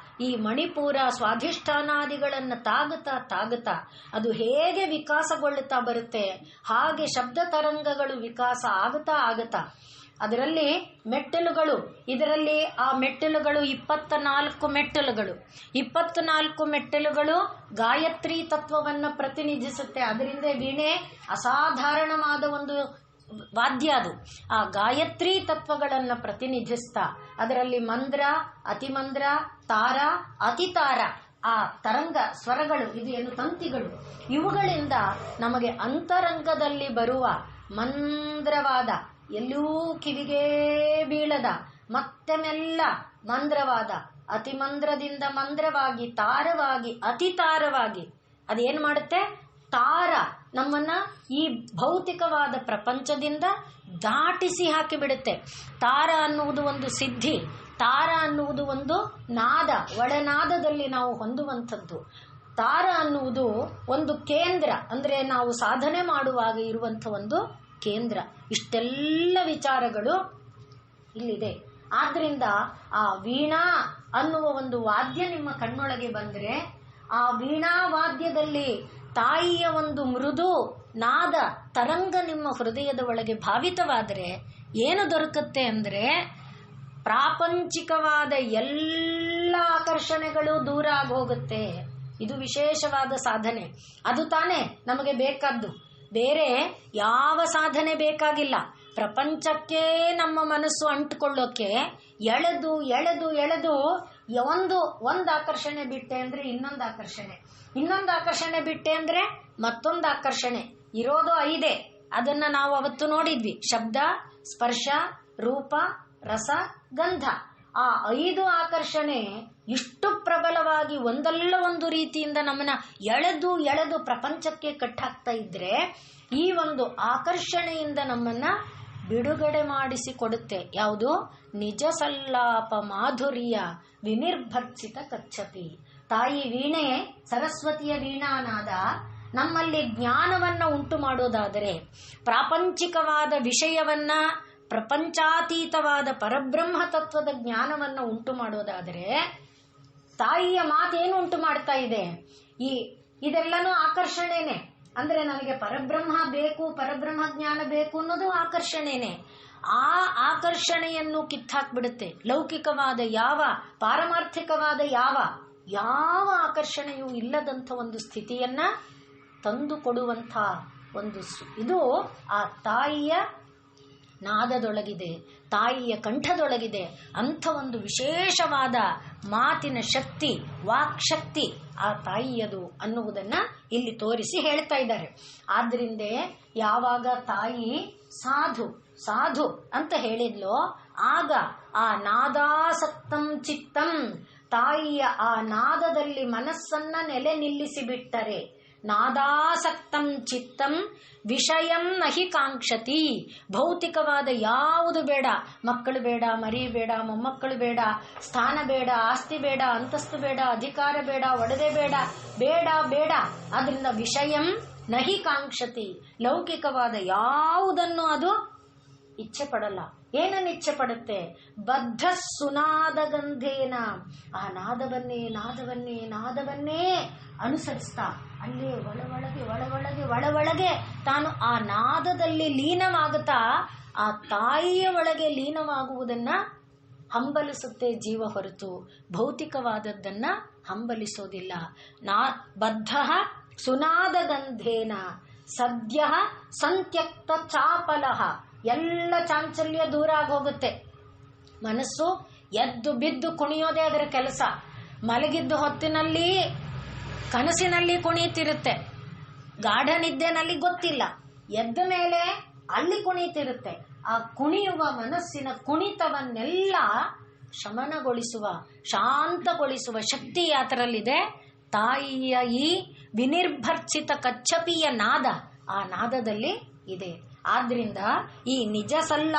ಈ ಮಣಿಪುರ ಸ್ವಾಧಿಷ್ಠಾನಾದಿಗಳನ್ನು ತಾಗುತ್ತಾ ಅದು ಹೇಗೆ ವಿಕಾಸಗೊಳ್ಳುತ್ತಾ ಬರುತ್ತೆ, ಹಾಗೆ ಶಬ್ದ ತರಂಗಗಳು ವಿಕಾಸ ಆಗುತ್ತಾ ಅದರಲ್ಲಿ ಮೆಟ್ಟಿಲುಗಳು, ಇದರಲ್ಲಿ ಆ ಮೆಟ್ಟಿಲುಗಳು 24 ಮೆಟ್ಟಿಲುಗಳು. 24 ಮೆಟ್ಟಿಲುಗಳು ಗಾಯತ್ರಿ ತತ್ವವನ್ನು ಪ್ರತಿನಿಧಿಸುತ್ತೆ. ಅದರಿಂದ ವೀಣೆ ಅಸಾಧಾರಣವಾದ ಒಂದು ವಾದ್ಯ ಅದು. ಆ ಗಾಯತ್ರಿ ತತ್ವಗಳನ್ನು ಪ್ರತಿನಿಧಿಸ್ತಾ ಅದರಲ್ಲಿ ಮಂದ್ರ, ಅತಿಮಂದ್ರ, ತಾರ, ಅತಿತಾರ, ಆ ತರಂಗ ಸ್ವರಗಳು, ಇದು ಏನು ತಂತಿಗಳು, ಇವುಗಳಿಂದ ನಮಗೆ ಅಂತರಂಗದಲ್ಲಿ ಬರುವ ಮಂದ್ರವಾದ, ಎಲ್ಲೂ ಕಿವಿಗೆ ಬೀಳದ, ಮತ್ತೆ ಮೆಲ್ಲ ಮಂದ್ರವಾದ, ಅತಿಮಂದ್ರದಿಂದ ಮಂದ್ರವಾಗಿ, ತಾರವಾಗಿ, ಅತಿತಾರವಾಗಿ ಅದೇನು ಮಾಡುತ್ತೆ? ತಾರ ನಮ್ಮನ್ನ ಈ ಭೌತಿಕವಾದ ಪ್ರಪಂಚದಿಂದ ದಾಟಿಸಿ ಹಾಕಿಬಿಡುತ್ತೆ. ತಾರ ಅನ್ನುವುದು ಒಂದು ಸಿದ್ಧಿ, ತಾರ ಅನ್ನುವುದು ಒಂದು ನಾದ, ಒಳನಾದದಲ್ಲಿ ನಾವು ಹೊಂದುವಂಥದ್ದು. ತಾರ ಅನ್ನುವುದು ಒಂದು ಕೇಂದ್ರ, ಅಂದರೆ ನಾವು ಸಾಧನೆ ಮಾಡುವಾಗ ಇರುವಂಥ ಒಂದು ಕೇಂದ್ರ. ಇಷ್ಟೆಲ್ಲ ವಿಚಾರಗಳು ಇಲ್ಲಿದೆ. ಆದ್ರಿಂದ ಆ ವೀಣಾ ಅನ್ನುವ ಒಂದು ವಾದ್ಯ ನಿಮ್ಮ ಕಣ್ಣೊಳಗೆ ಬಂದರೆ, ಆ ವೀಣಾ ವಾದ್ಯದಲ್ಲಿ ತಾಯಿಯ ಒಂದು ಮೃದು ನಾದ ತರಂಗ ನಿಮ್ಮ ಹೃದಯದ ಒಳಗೆ ಭಾವಿತವಾದರೆ ಏನು ದೊರಕುತ್ತೆ ಅಂದರೆ, ಪ್ರಾಪಂಚಿಕವಾದ ಎಲ್ಲ ಆಕರ್ಷಣೆಗಳು ದೂರ ಆಗೋಗುತ್ತೆ. ಇದು ವಿಶೇಷವಾದ ಸಾಧನೆ. ಅದು ತಾನೇ ನಮಗೆ ಬೇಕಾದ್ದು. ಬೇರೆ ಯಾವ ಸಾಧನೆ ಬೇಕಾಗಿಲ್ಲ. ಪ್ರಪಂಚಕ್ಕೆ ನಮ್ಮ ಮನಸ್ಸು ಅಂಟುಕೊಳ್ಳೋಕೆ ಎಳೆದು ಎಳೆದು ಎಳೆದು ಒಂದು ಆಕರ್ಷಣೆ ಬಿಟ್ಟೆ ಅಂದರೆ ಇನ್ನೊಂದು ಆಕರ್ಷಣೆ ಬಿಟ್ಟೆ ಅಂದರೆ ಮತ್ತೊಂದು ಆಕರ್ಷಣೆ. ಇರೋದು 5. ಅದನ್ನ ನಾವು ಅವತ್ತು ನೋಡಿದ್ವಿ. ಶಬ್ದ, ಸ್ಪರ್ಶ, ರೂಪ, ರಸ, ಗಂಧ. ಆ 5 ಆಕರ್ಷಣೆ ಇಷ್ಟು ಪ್ರಬಲವಾಗಿ ಒಂದಲ್ಲ ಒಂದು ರೀತಿಯಿಂದ ನಮ್ಮನ್ನ ಎಳೆದು ಎಳೆದು ಪ್ರಪಂಚಕ್ಕೆ ಕಟ್ಟಾಕ್ತಾ ಇದ್ರೆ, ಈ ಒಂದು ಆಕರ್ಷಣೆಯಿಂದ ನಮ್ಮನ್ನ ಬಿಡುಗಡೆ ಮಾಡಿಸಿಕೊಡುತ್ತೆ. ಯಾವುದು? ನಿಜ ಸಲ್ಲಾಪ ಮಾಧುರ್ಯ ವಿನಿರ್ಭರ್ಚಿತ ಕಚ್ಚಪಿ. ತಾಯಿ ವೀಣೆ, ಸರಸ್ವತಿಯ ವೀಣಾನಾದ ನಮ್ಮಲ್ಲಿ ಜ್ಞಾನವನ್ನ ಉಂಟು ಮಾಡೋದಾದರೆ, ಪ್ರಾಪಂಚಿಕವಾದ ವಿಷಯವನ್ನ ಪ್ರಪಂಚಾತೀತವಾದ ಪರಬ್ರಹ್ಮ ತತ್ವದ ಜ್ಞಾನವನ್ನು ಉಂಟು ಮಾಡೋದಾದರೆ ತಾಯಿಯ ಮಾತೇನು ಉಂಟು ಮಾಡ್ತಾ ಇದೆ? ಇದೆಲ್ಲನೂ ಆಕರ್ಷಣೆನೆ. ಅಂದ್ರೆ ನನಗೆ ಪರಬ್ರಹ್ಮ ಬೇಕು, ಪರಬ್ರಹ್ಮ ಜ್ಞಾನ ಬೇಕು ಅನ್ನೋದು ಆಕರ್ಷಣೆನೆ. ಆ ಆಕರ್ಷಣೆಯನ್ನು ಕಿತ್ತಾಕ್ಬಿಡುತ್ತೆ. ಲೌಕಿಕವಾದ ಯಾವ, ಪಾರಮಾರ್ಥಿಕವಾದ ಯಾವ ಆಕರ್ಷಣೆಯೂ ಇಲ್ಲದಂಥ ಒಂದು ಸ್ಥಿತಿಯನ್ನ ತಂದು ಕೊಡುವಂಥ ಒಂದು ಇದು ಆ ತಾಯಿಯ ನಾದದೊಳಗಿದೆ, ತಾಯಿಯ ಕಂಠದೊಳಗಿದೆ. ಅಂಥ ಒಂದು ವಿಶೇಷವಾದ ಮಾತಿನ ಶಕ್ತಿ, ವಾಕ್ ಶಕ್ತಿ ಆ ತಾಯಿಯದು ಅನ್ನುವುದನ್ನ ಇಲ್ಲಿ ತೋರಿಸಿ ಹೇಳ್ತಾ ಇದ್ದಾರೆ. ಆದ್ರಿಂದ ಯಾವಾಗ ತಾಯಿ ಸಾಧು ಅಂತ ಹೇಳಿದ್ಲೋ ಆಗ ಆ ನಾದಾಸಕ್ತಂ ಚಿತ್ತಂ, ತಾಯಿಯ ಆ ನಾದದಲ್ಲಿ ಮನಸ್ಸನ್ನ ನೆಲೆ ನಿಲ್ಲಿಸಿ ಬಿಟ್ಟರೆ, ನಾದಾಸಕ್ತಂ ಚಿತ್ತಂ ವಿಷಯಂ ನಹಿ ಕಾಂಕ್ಷತಿ, ಭೌತಿಕವಾದ ಯಾವುದು ಬೇಡ, ಮಕ್ಕಳು ಬೇಡ, ಮರಿ ಬೇಡ, ಮೊಮ್ಮಕ್ಕಳು ಬೇಡ, ಸ್ಥಾನ ಬೇಡ, ಆಸ್ತಿ ಬೇಡ, ಅಂತಸ್ತು ಬೇಡ, ಅಧಿಕಾರ ಬೇಡ, ಒಡವೆ ಬೇಡ, ಬೇಡ ಬೇಡ. ಅದರಿಂದ ವಿಷಯಂ ನಹಿ ಕಾಂಕ್ಷತಿ, ಲೌಕಿಕವಾದ ಯಾವುದನ್ನು ಅದು ಇಚ್ಛೆ ಪಡಲ್ಲ. ಏನನ್ನು ಇಚ್ಛೆ ಪಡುತ್ತೆ? ಬದ್ಧ ಸುನಾದ ಗಂಧೇನ, ಆ ನಾದವನ್ನೇ ಅನುಸರಿಸ್ತಾ ಅಲ್ಲೇ ಒಳಗೆ ತಾನು ಆ ನಾದದಲ್ಲಿ ಲೀನವಾಗುತ್ತಾ ಆ ತಾಯಿಯ ಒಳಗೆ ಲೀನವಾಗುವುದನ್ನ ಹಂಬಲಿಸುತ್ತೆ ಜೀವ, ಹೊರತು ಭೌತಿಕವಾದದ್ದನ್ನ ಹಂಬಲಿಸೋದಿಲ್ಲ. ಬದ್ಧ ಸುನಾದ ಗಂಧೇನ ಸದ್ಯ ಸಂತ್ಯಕ್ತ ಚಾಪಲಹ, ಎಲ್ಲ ಚಾಂಚಲ್ಯ ದೂರ ಆಗೋಗುತ್ತೆ. ಮನಸ್ಸು ಎದ್ದು ಬಿದ್ದು ಕುಣಿಯೋದೇ ಅದರ ಕೆಲಸ. ಮಲಗಿದ್ದ ಹೊತ್ತಿನಲ್ಲಿ ಕನಸಿನಲ್ಲಿ ಕುಣಿತಿರುತ್ತೆ, ಗಾಢ ನಿದ್ದೆನಲ್ಲಿ ಗೊತ್ತಿಲ್ಲ, ಎದ್ದ ಮೇಲೆ ಅಲ್ಲಿ ಕುಣಿತಿರುತ್ತೆ. ಆ ಕುಣಿಯುವ ಮನಸ್ಸಿನ ಕುಣಿತವನ್ನೆಲ್ಲ ಶಮನಗೊಳಿಸುವ, ಶಾಂತಗೊಳಿಸುವ ಶಕ್ತಿ ಯಾತರಲ್ಲಿದೆ? ತಾಯಿಯ ಈ ವಿನಿರ್ಭರ್ಚಿತ ಕಚ್ಚಪಿಯ ನಾದ, ಆ ನಾದದಲ್ಲಿ ಇದೆ. ಆದ್ರಿಂದ ಈ ನಿಜ ಸಲ್ಲ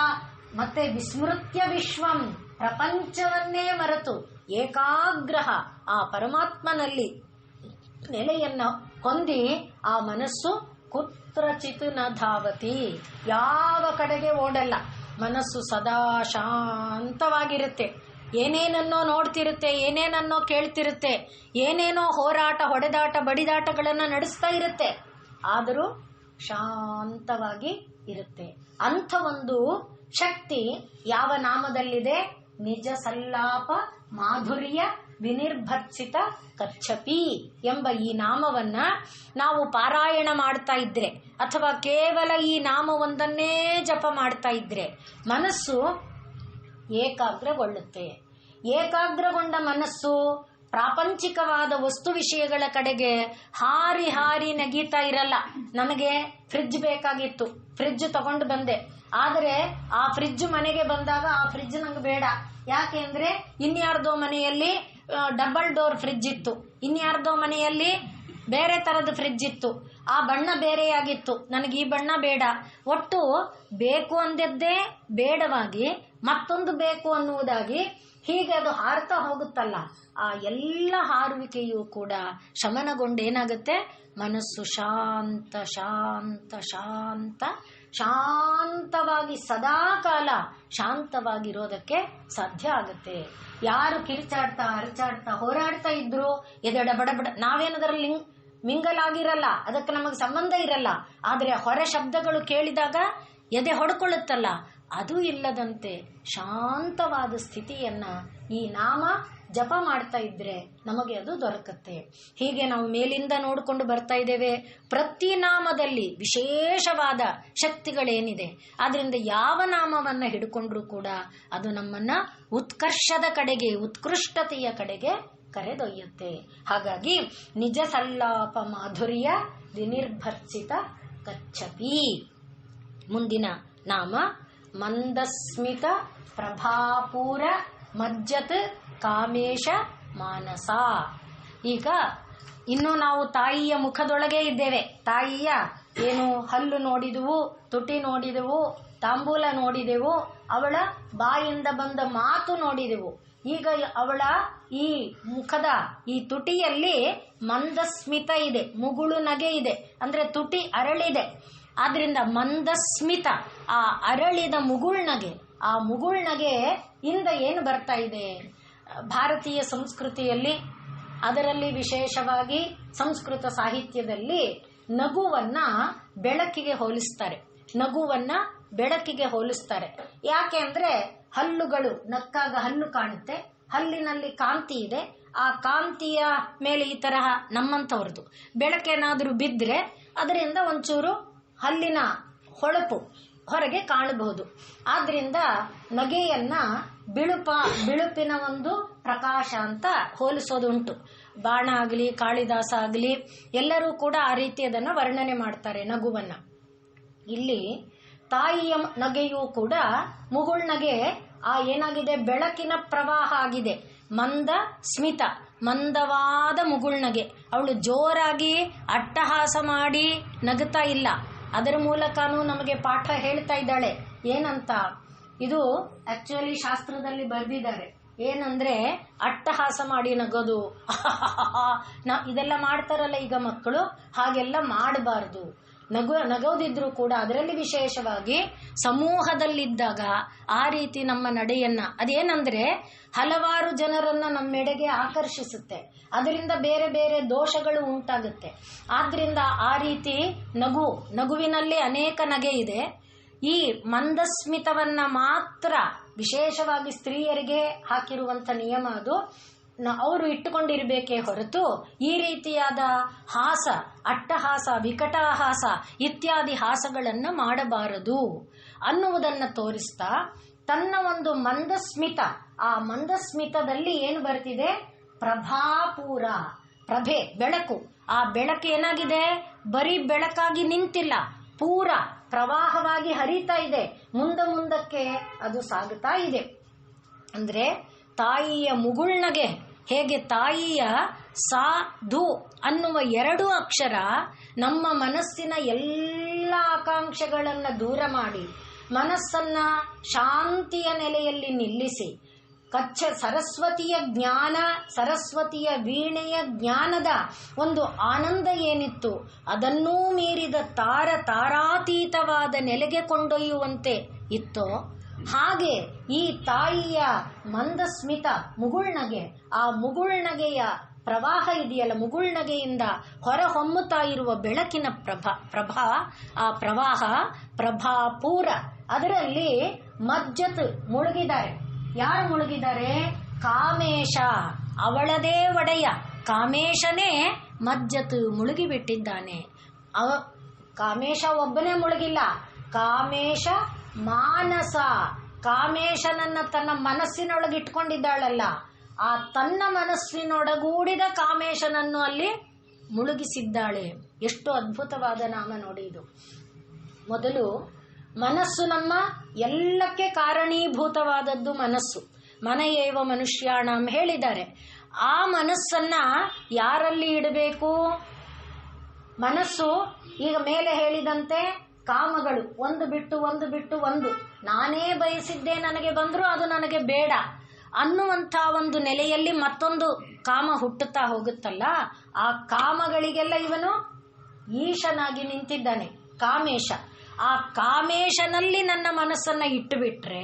ಮತ್ತೆ ವಿಸ್ಮೃತ್ಯ ವಿಶ್ವಂ, ಪ್ರಪಂಚವನ್ನೇ ಮರೆತು ಏಕಾಗ್ರಹ ಆ ಪರಮಾತ್ಮನಲ್ಲಿ ನೆಲೆಯನ್ನ ಹೊಂದಿ ಆ ಮನಸ್ಸು ಕುತ್ರಚಿತ್ ನ ಧಾವತಿ, ಯಾವ ಕಡೆಗೆ ಓಡಲ್ಲ. ಮನಸ್ಸು ಸದಾ ಶಾಂತವಾಗಿರುತ್ತೆ. ಏನೇನನ್ನೋ ನೋಡ್ತಿರುತ್ತೆ, ಏನೇನನ್ನೋ ಕೇಳ್ತಿರುತ್ತೆ, ಏನೇನೋ ಹೋರಾಟ, ಹೊಡೆದಾಟ, ಬಡಿದಾಟಗಳನ್ನ ನಡೆಸ್ತಾ ಇರುತ್ತೆ. ಆದರೂ ಶಾಂತವಾಗಿ ಇರುತ್ತೆ. ಅಂಥ ಒಂದು ಶಕ್ತಿ ಯಾವ ನಾಮದಲ್ಲಿದೆ? ನಿಜ ಸಲ್ಲಾಪ ಮಾಧುರ್ಯ ವಿನಿರ್ಭರ್ಚಿತ ಕಚ್ಚಪಿ ಎಂಬ ಈ ನಾಮವನ್ನ ನಾವು ಪಾರಾಯಣ ಮಾಡ್ತಾ ಇದ್ರೆ, ಅಥವಾ ಕೇವಲ ಈ ನಾಮವೊಂದನ್ನೇ ಜಪ ಮಾಡ್ತಾ ಇದ್ರೆ ಮನಸ್ಸು ಏಕಾಗ್ರಗೊಳ್ಳುತ್ತೆ. ಏಕಾಗ್ರಗೊಂಡ ಮನಸ್ಸು ಪ್ರಾಪಂಚಿಕವಾದ ವಸ್ತು ವಿಷಯಗಳ ಕಡೆಗೆ ಹಾರಿ ಹಾರಿ ನಗೀತಾ ಇರಲ್ಲ. ನನಗೆ ಫ್ರಿಡ್ಜ್ ಬೇಕಾಗಿತ್ತು, ಫ್ರಿಡ್ಜ್ ತಗೊಂಡು ಬಂದೆ. ಆದರೆ ಆ ಫ್ರಿಡ್ಜ್ ಮನೆಗೆ ಬಂದಾಗ ಆ ಫ್ರಿಡ್ಜ್ ನಂಗೆ ಬೇಡ. ಯಾಕೆ ಅಂದ್ರೆ ಇನ್ಯಾರ್ದೋ ಮನೆಯಲ್ಲಿ ಡಬಲ್ ಡೋರ್ ಫ್ರಿಡ್ಜ್ ಇತ್ತು, ಇನ್ಯಾರ್ದೋ ಮನೆಯಲ್ಲಿ ಬೇರೆ ತರದ ಫ್ರಿಡ್ಜ್ ಇತ್ತು, ಆ ಬಣ್ಣ ಬೇರೆಯಾಗಿತ್ತು, ನನಗೆ ಈ ಬಣ್ಣ ಬೇಡ. ಒಟ್ಟು ಬೇಕು ಅಂದದ್ದೇ ಬೇಡವಾಗಿ ಮತ್ತೊಂದು ಬೇಕು ಅನ್ನುವುದಾಗಿ ಹೀಗೆ ಅದು ಹಾರ್ತಾ ಹೋಗುತ್ತಲ್ಲ. ಆ ಎಲ್ಲ ಹಾರುವಿಕೆಯೂ ಕೂಡ ಶಮನಗೊಂಡೇನಾಗುತ್ತೆ? ಮನಸ್ಸು ಶಾಂತ ಶಾಂತ ಶಾಂತ ಶಾಂತವಾಗಿ ಸದಾ ಕಾಲ ಶಾಂತವಾಗಿರೋದಕ್ಕೆ ಸಾಧ್ಯ ಆಗುತ್ತೆ. ಯಾರು ಕಿರ್ಚಾಡ್ತಾ ಅರಚಾಡ್ತಾ ಹೋರಾಡ್ತಾ ಇದ್ರು ಎದೆಡ ಬಡಬಡ, ನಾವೇನದರಲ್ಲಿ ಮಿಂಗಲಾಗಿರಲ್ಲ, ಅದಕ್ಕೆ ನಮಗೆ ಸಂಬಂಧ ಇರಲ್ಲ. ಆದರೆ ಹೊರ ಶಬ್ದಗಳು ಕೇಳಿದಾಗ ಎದೆ ಹೊಡ್ಕೊಳ್ಳುತ್ತಲ್ಲ, ಅದು ಇಲ್ಲದಂತೆ ಶಾಂತವಾದ ಸ್ಥಿತಿಯನ್ನ ಈ ನಾಮ ಜಪ ಮಾಡ್ತಾ ಇದ್ರೆ ನಮಗೆ ಅದು ದೊರಕುತ್ತೆ. ಹೀಗೆ ನಾವು ಮೇಲಿಂದ ನೋಡಿಕೊಂಡು ಬರ್ತಾ ಇದ್ದೇವೆ. ಪ್ರತಿ ನಾಮದಲ್ಲಿ ವಿಶೇಷವಾದ ಶಕ್ತಿಗಳೇನಿದೆ. ಆದ್ರಿಂದ ಯಾವ ನಾಮವನ್ನ ಹಿಡ್ಕೊಂಡ್ರೂ ಕೂಡ ಅದು ನಮ್ಮನ್ನ ಉತ್ಕರ್ಷದ ಕಡೆಗೆ, ಉತ್ಕೃಷ್ಟತೆಯ ಕಡೆಗೆ ಕರೆದೊಯ್ಯುತ್ತೆ. ಹಾಗಾಗಿ ನಿಜ ಸಲ್ಲಾಪ ಮಾಧುರ್ಯ ವಿನಿರ್ಭರ್ಚಿತ ಕಚ್ಚಪಿ. ಮುಂದಿನ ನಾಮ ಮಂದಸ್ಮಿತ ಪ್ರಭಾಪೂರ ಮಜ್ಜತ್ ಕಾಮೇಶ ಮಾನಸ. ಈಗ ಇನ್ನು ನಾವು ತಾಯಿಯ ಮುಖದೊಳಗೆ ಇದ್ದೇವೆ. ತಾಯಿಯ ಏನು ಹಲ್ಲು ನೋಡಿದೆವು, ತುಟಿ ನೋಡಿದೆವು, ತಾಂಬೂಲ ನೋಡಿದೆವು, ಅವಳ ಬಾಯಿಂದ ಬಂದ ಮಾತು ನೋಡಿದೆವು. ಈಗ ಅವಳ ಈ ಮುಖದ ಈ ತುಟಿಯಲ್ಲಿ ಮಂದಸ್ಮಿತ ಇದೆ, ಮುಗುಳು ನಗೆ ಇದೆ, ಅಂದ್ರೆ ತುಟಿ ಅರಳಿದೆ. ಆದ್ರಿಂದ ಮಂದಸ್ಮಿತ, ಆ ಅರಳಿದ ಮುಗುಳ್ನಗೆ, ಆ ಮುಗುಳ್ನಗೆ ಇಂದ ಏನು ಬರ್ತಾ ಇದೆ? ಭಾರತೀಯ ಸಂಸ್ಕೃತಿಯಲ್ಲಿ, ಅದರಲ್ಲಿ ವಿಶೇಷವಾಗಿ ಸಂಸ್ಕೃತ ಸಾಹಿತ್ಯದಲ್ಲಿ ನಗುವನ್ನ ಬೆಳಕಿಗೆ ಹೋಲಿಸ್ತಾರೆ. ನಗುವನ್ನ ಬೆಳಕಿಗೆ ಹೋಲಿಸ್ತಾರೆ. ಯಾಕೆ ಅಂದ್ರೆ ಹಲ್ಲುಗಳು ನಕ್ಕಾಗ ಹಲ್ಲು ಕಾಣುತ್ತೆ, ಹಲ್ಲಿನಲ್ಲಿ ಕಾಂತಿ ಇದೆ, ಆ ಕಾಂತಿಯ ಮೇಲೆ ಈ ತರಹ ನಮ್ಮಂಥವ್ರದ್ದು ಬೆಳಕೇನಾದ್ರೂ ಬಿದ್ದರೆ ಅದರಿಂದ ಒಂಚೂರು ಹಲ್ಲಿನ ಹೊಳಪು ಹೊರಗೆ ಕಾಣಬಹುದು. ಆದ್ರಿಂದ ನಗೆಯನ್ನ ಬಿಳುಪಿನ ಒಂದು ಪ್ರಕಾಶ ಅಂತ ಹೋಲಿಸೋದುಂಟು. ಬಾಣ ಆಗಲಿ, ಕಾಳಿದಾಸ ಆಗಲಿ, ಎಲ್ಲರೂ ಕೂಡ ಆ ರೀತಿ ಅದನ್ನು ವರ್ಣನೆ ಮಾಡ್ತಾರೆ ನಗುವನ್ನ. ಇಲ್ಲಿ ತಾಯಿಯ ನಗೆಯೂ ಕೂಡ ಮುಗುಳ್ನಗೆ ಏನಾಗಿದೆ? ಬೆಳಕಿನ ಪ್ರವಾಹ ಆಗಿದೆ. ಮಂದ ಸ್ಮಿತ, ಮಂದವಾದ ಮುಗುಳ್ನಗೆ. ಅವಳು ಜೋರಾಗಿ ಅಟ್ಟಹಾಸ ಮಾಡಿ ನಗುತ್ತಾ ಇಲ್ಲ. ಅದರ ಮೂಲಕನೂ ನಮಗೆ ಪಾಠ ಹೇಳ್ತಾ ಇದ್ದಾಳೆ. ಏನಂತ? ಇದು ಆಕ್ಚುಲಿ ಶಾಸ್ತ್ರದಲ್ಲಿ ಬರೆದಿದ್ದಾರೆ. ಏನಂದ್ರೆ ಅಟ್ಟಹಾಸ ಮಾಡಿ ನಗೋದು. ಇದೆಲ್ಲ ಮಾಡ್ತಾರಲ್ಲ ಈಗ ಮಕ್ಕಳು, ಹಾಗೆಲ್ಲ ಮಾಡಬಾರ್ದು. ನಗೋದಿದ್ರು ಕೂಡ ಅದರಲ್ಲಿ ವಿಶೇಷವಾಗಿ ಸಮೂಹದಲ್ಲಿದ್ದಾಗ ಆ ರೀತಿ ನಮ್ಮ ನಡೆಯನ್ನ, ಅದೇನಂದ್ರೆ ಹಲವಾರು ಜನರನ್ನ ನಮ್ಮೆಡೆಗೆ ಆಕರ್ಷಿಸುತ್ತೆ, ಅದರಿಂದ ಬೇರೆ ಬೇರೆ ದೋಷಗಳು ಉಂಟಾಗುತ್ತೆ. ಆದ್ರಿಂದ ಆ ರೀತಿ ನಗುವಿನಲ್ಲಿ ಅನೇಕ ನಗೆ ಇದೆ. ಈ ಮಂದಸ್ಮಿತವನ್ನ ಮಾತ್ರ ವಿಶೇಷವಾಗಿ ಸ್ತ್ರೀಯರಿಗೆ ಹಾಕಿರುವಂತ ನಿಯಮ ಅದು. ಅವರು ಇಟ್ಟುಕೊಂಡಿರಬೇಕೇ ಹೊರತು ಈ ರೀತಿಯಾದ ಹಾಸ, ಅಟ್ಟಹಾಸ, ವಿಕಟಹಾಸ ಇತ್ಯಾದಿ ಹಾಸಗಳನ್ನು ಮಾಡಬಾರದು ಅನ್ನುವುದನ್ನು ತೋರಿಸ್ತಾ ತನ್ನ ಒಂದು ಮಂದಸ್ಮಿತ, ಆ ಮಂದಸ್ಮಿತದಲ್ಲಿ ಏನು ಬರ್ತಿದೆ? ಪ್ರಭಾಪೂರ, ಪ್ರಭೆ, ಬೆಳಕು. ಆ ಬೆಳಕು ಏನಾಗಿದೆ? ಬರೀ ಬೆಳಕಾಗಿ ನಿಂತಿಲ್ಲ, ಪೂರ ಪ್ರವಾಹವಾಗಿ ಹರಿತಾ ಇದೆ. ಮುಂದಕ್ಕೆ ಅದು ಸಾಗುತ್ತಾ ಇದೆ. ಅಂದ್ರೆ ತಾಯಿಯ ಮುಗುಳ್ನಗೆ ಹೇಗೆ ತಾಯಿಯ ಸಾ ಧು ಅನ್ನುವ 2 ಅಕ್ಷರ ನಮ್ಮ ಮನಸ್ಸಿನ ಎಲ್ಲ ಆಕಾಂಕ್ಷೆಗಳನ್ನು ದೂರ ಮಾಡಿ ಮನಸ್ಸನ್ನ ಶಾಂತಿಯ ನೆಲೆಯಲ್ಲಿ ನಿಲ್ಲಿಸಿ ಸರಸ್ವತಿಯ ಜ್ಞಾನ, ಸರಸ್ವತಿಯ ವೀಣೆಯ ಜ್ಞಾನದ ಒಂದು ಆನಂದ ಏನಿತ್ತು ಅದನ್ನೂ ಮೀರಿದ ತಾರಾತೀತವಾದ ನೆಲೆಗೆ ಕೊಂಡೊಯ್ಯುವಂತೆ ಇತ್ತೋ ಹಾಗೆ ಈ ತಾಯಿಯ ಮಂದಸ್ಮಿತ ಮುಗುಳ್ನಗೆ, ಆ ಮುಗುಳ್ನಗೆಯ ಪ್ರವಾಹ ಇದೆಯಲ್ಲ, ಮುಗುಳ್ನಗೆಯಿಂದ ಹೊರಹೊಮ್ಮುತ್ತಾ ಇರುವ ಬೆಳಕಿನ ಆ ಪ್ರವಾಹ ಪ್ರಭಾಪೂರ. ಅದರಲ್ಲಿ ಮಜ್ಜತ್ ಮುಳುಗಿದ್ದಾರೆ. ಯಾರು ಮುಳುಗಿದ್ದಾರೆ? ಕಾಮೇಶ, ಅವಳದೇ ಒಡೆಯ ಕಾಮೇಶನೇ ಮಜ್ಜತ್ ಮುಳುಗಿಬಿಟ್ಟಿದ್ದಾನೆ. ಕಾಮೇಶ ಒಬ್ಬನೇ ಮುಳುಗಿಲ್ಲ, ಕಾಮೇಶ ಮಾನಸ, ಕಾಮೇಶನನ್ನ ತನ್ನ ಮನಸ್ಸಿನೊಳಗೆ ಇಟ್ಕೊಂಡಿದ್ದಾಳಲ್ಲ, ಆ ತನ್ನ ಮನಸ್ಸಿನೊಡಗೂಡಿದ ಕಾಮೇಶನನ್ನು ಅಲ್ಲಿ ಮುಳುಗಿಸಿದ್ದಾಳೆ. ಎಷ್ಟು ಅದ್ಭುತವಾದ ನಾಮ ನೋಡಿ ಇದು. ಮೊದಲು ಮನಸ್ಸು ನಮ್ಮ ಎಲ್ಲಕ್ಕೆ ಕಾರಣೀಭೂತವಾದದ್ದು ಮನಸ್ಸು. ಮನಯೇವ ಮನುಷ್ಯಾಣಂ ಹೇಳಿದ್ದಾರೆ. ಆ ಮನಸ್ಸನ್ನ ಯಾರಲ್ಲಿ ಇಡಬೇಕು? ಮನಸ್ಸು ಈಗ ಮೇಲೆ ಹೇಳಿದಂತೆ ಕಾಮಗಳು ಒಂದು ಬಿಟ್ಟು ಒಂದು, ನಾನೇ ಬಯಸಿದ್ದೆ ನನಗೆ ಬಂದರೂ ಅದು ನನಗೆ ಬೇಡ ಅನ್ನುವಂಥ ಒಂದು ನೆಲೆಯಲ್ಲಿ ಮತ್ತೊಂದು ಕಾಮ ಹುಟ್ಟುತ್ತಾ ಹೋಗುತ್ತಲ್ಲ, ಆ ಕಾಮಗಳಿಗೆಲ್ಲ ಇವನು ಈಶನಾಗಿ ನಿಂತಿದ್ದಾನೆ ಕಾಮೇಶ. ಆ ಕಾಮೇಶನಲ್ಲಿ ನನ್ನ ಮನಸ್ಸನ್ನ ಇಟ್ಟು ಬಿಟ್ರೆ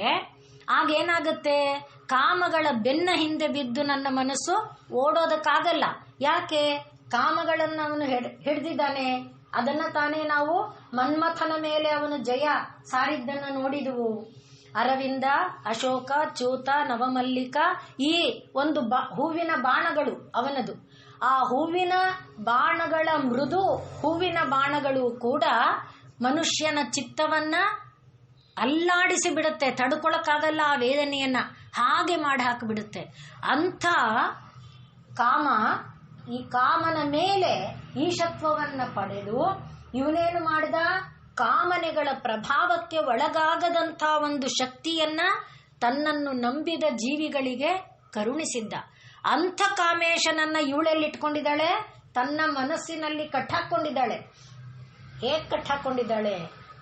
ಆಗೇನಾಗುತ್ತೆ? ಕಾಮಗಳ ಬೆನ್ನ ಹಿಂದೆ ಬಿದ್ದು ನನ್ನ ಮನಸ್ಸು ಓಡೋದಕ್ಕಾಗಲ್ಲ. ಯಾಕೆ? ಕಾಮಗಳನ್ನು ಅವನು ಹಿಡಿದಿದ್ದಾನೆ. ಅದನ್ನ ತಾನೇ ನಾವು ಮನ್ಮಥನ ಮೇಲೆ ಅವನು ಜಯ ಸಾರಿದ್ದನ್ನು ನೋಡಿದುವು. ಅರವಿಂದ, ಅಶೋಕ, ಚ್ಯೂತ, ನವಮಲ್ಲಿಕ, ಈ ಒಂದು ಹೂವಿನ ಬಾಣಗಳು ಅವನದು. ಆ ಹೂವಿನ ಬಾಣಗಳ ಮೃದು ಹೂವಿನ ಬಾಣಗಳು ಕೂಡ ಮನುಷ್ಯನ ಚಿತ್ತವನ್ನ ಅಲ್ಲಾಡಿಸಿ ಬಿಡುತ್ತೆ. ತಡ್ಕೊಳಕ್ಕಾಗಲ್ಲ ಆ ವೇದನೆಯನ್ನ, ಹಾಗೆ ಮಾಡಿ ಹಾಕಿಬಿಡುತ್ತೆ. ಅಂಥ ಕಾಮ, ಈ ಕಾಮನ ಮೇಲೆ ಈಶತ್ವವನ್ನ ಪಡೆದು ಇವನೇನು ಮಾಡಿದ? ಕಾಮನೆಗಳ ಪ್ರಭಾವಕ್ಕೆ ಒಳಗಾಗದಂಥ ಒಂದು ಶಕ್ತಿಯನ್ನ ತನ್ನನ್ನು ನಂಬಿದ ಜೀವಿಗಳಿಗೆ ಕರುಣಿಸಿದ್ದ. ಅಂಥ ಕಾಮೇಶನನ್ನ ಇವಳೆಲ್ಲಿಟ್ಕೊಂಡಿದ್ದಾಳೆ? ತನ್ನ ಮನಸ್ಸಿನಲ್ಲಿ ಕಟ್ಟಾಕೊಂಡಿದ್ದಾಳೆ. ಹೇಗೆ ಕಟ್ಟಾಕೊಂಡಿದ್ದಾಳೆ?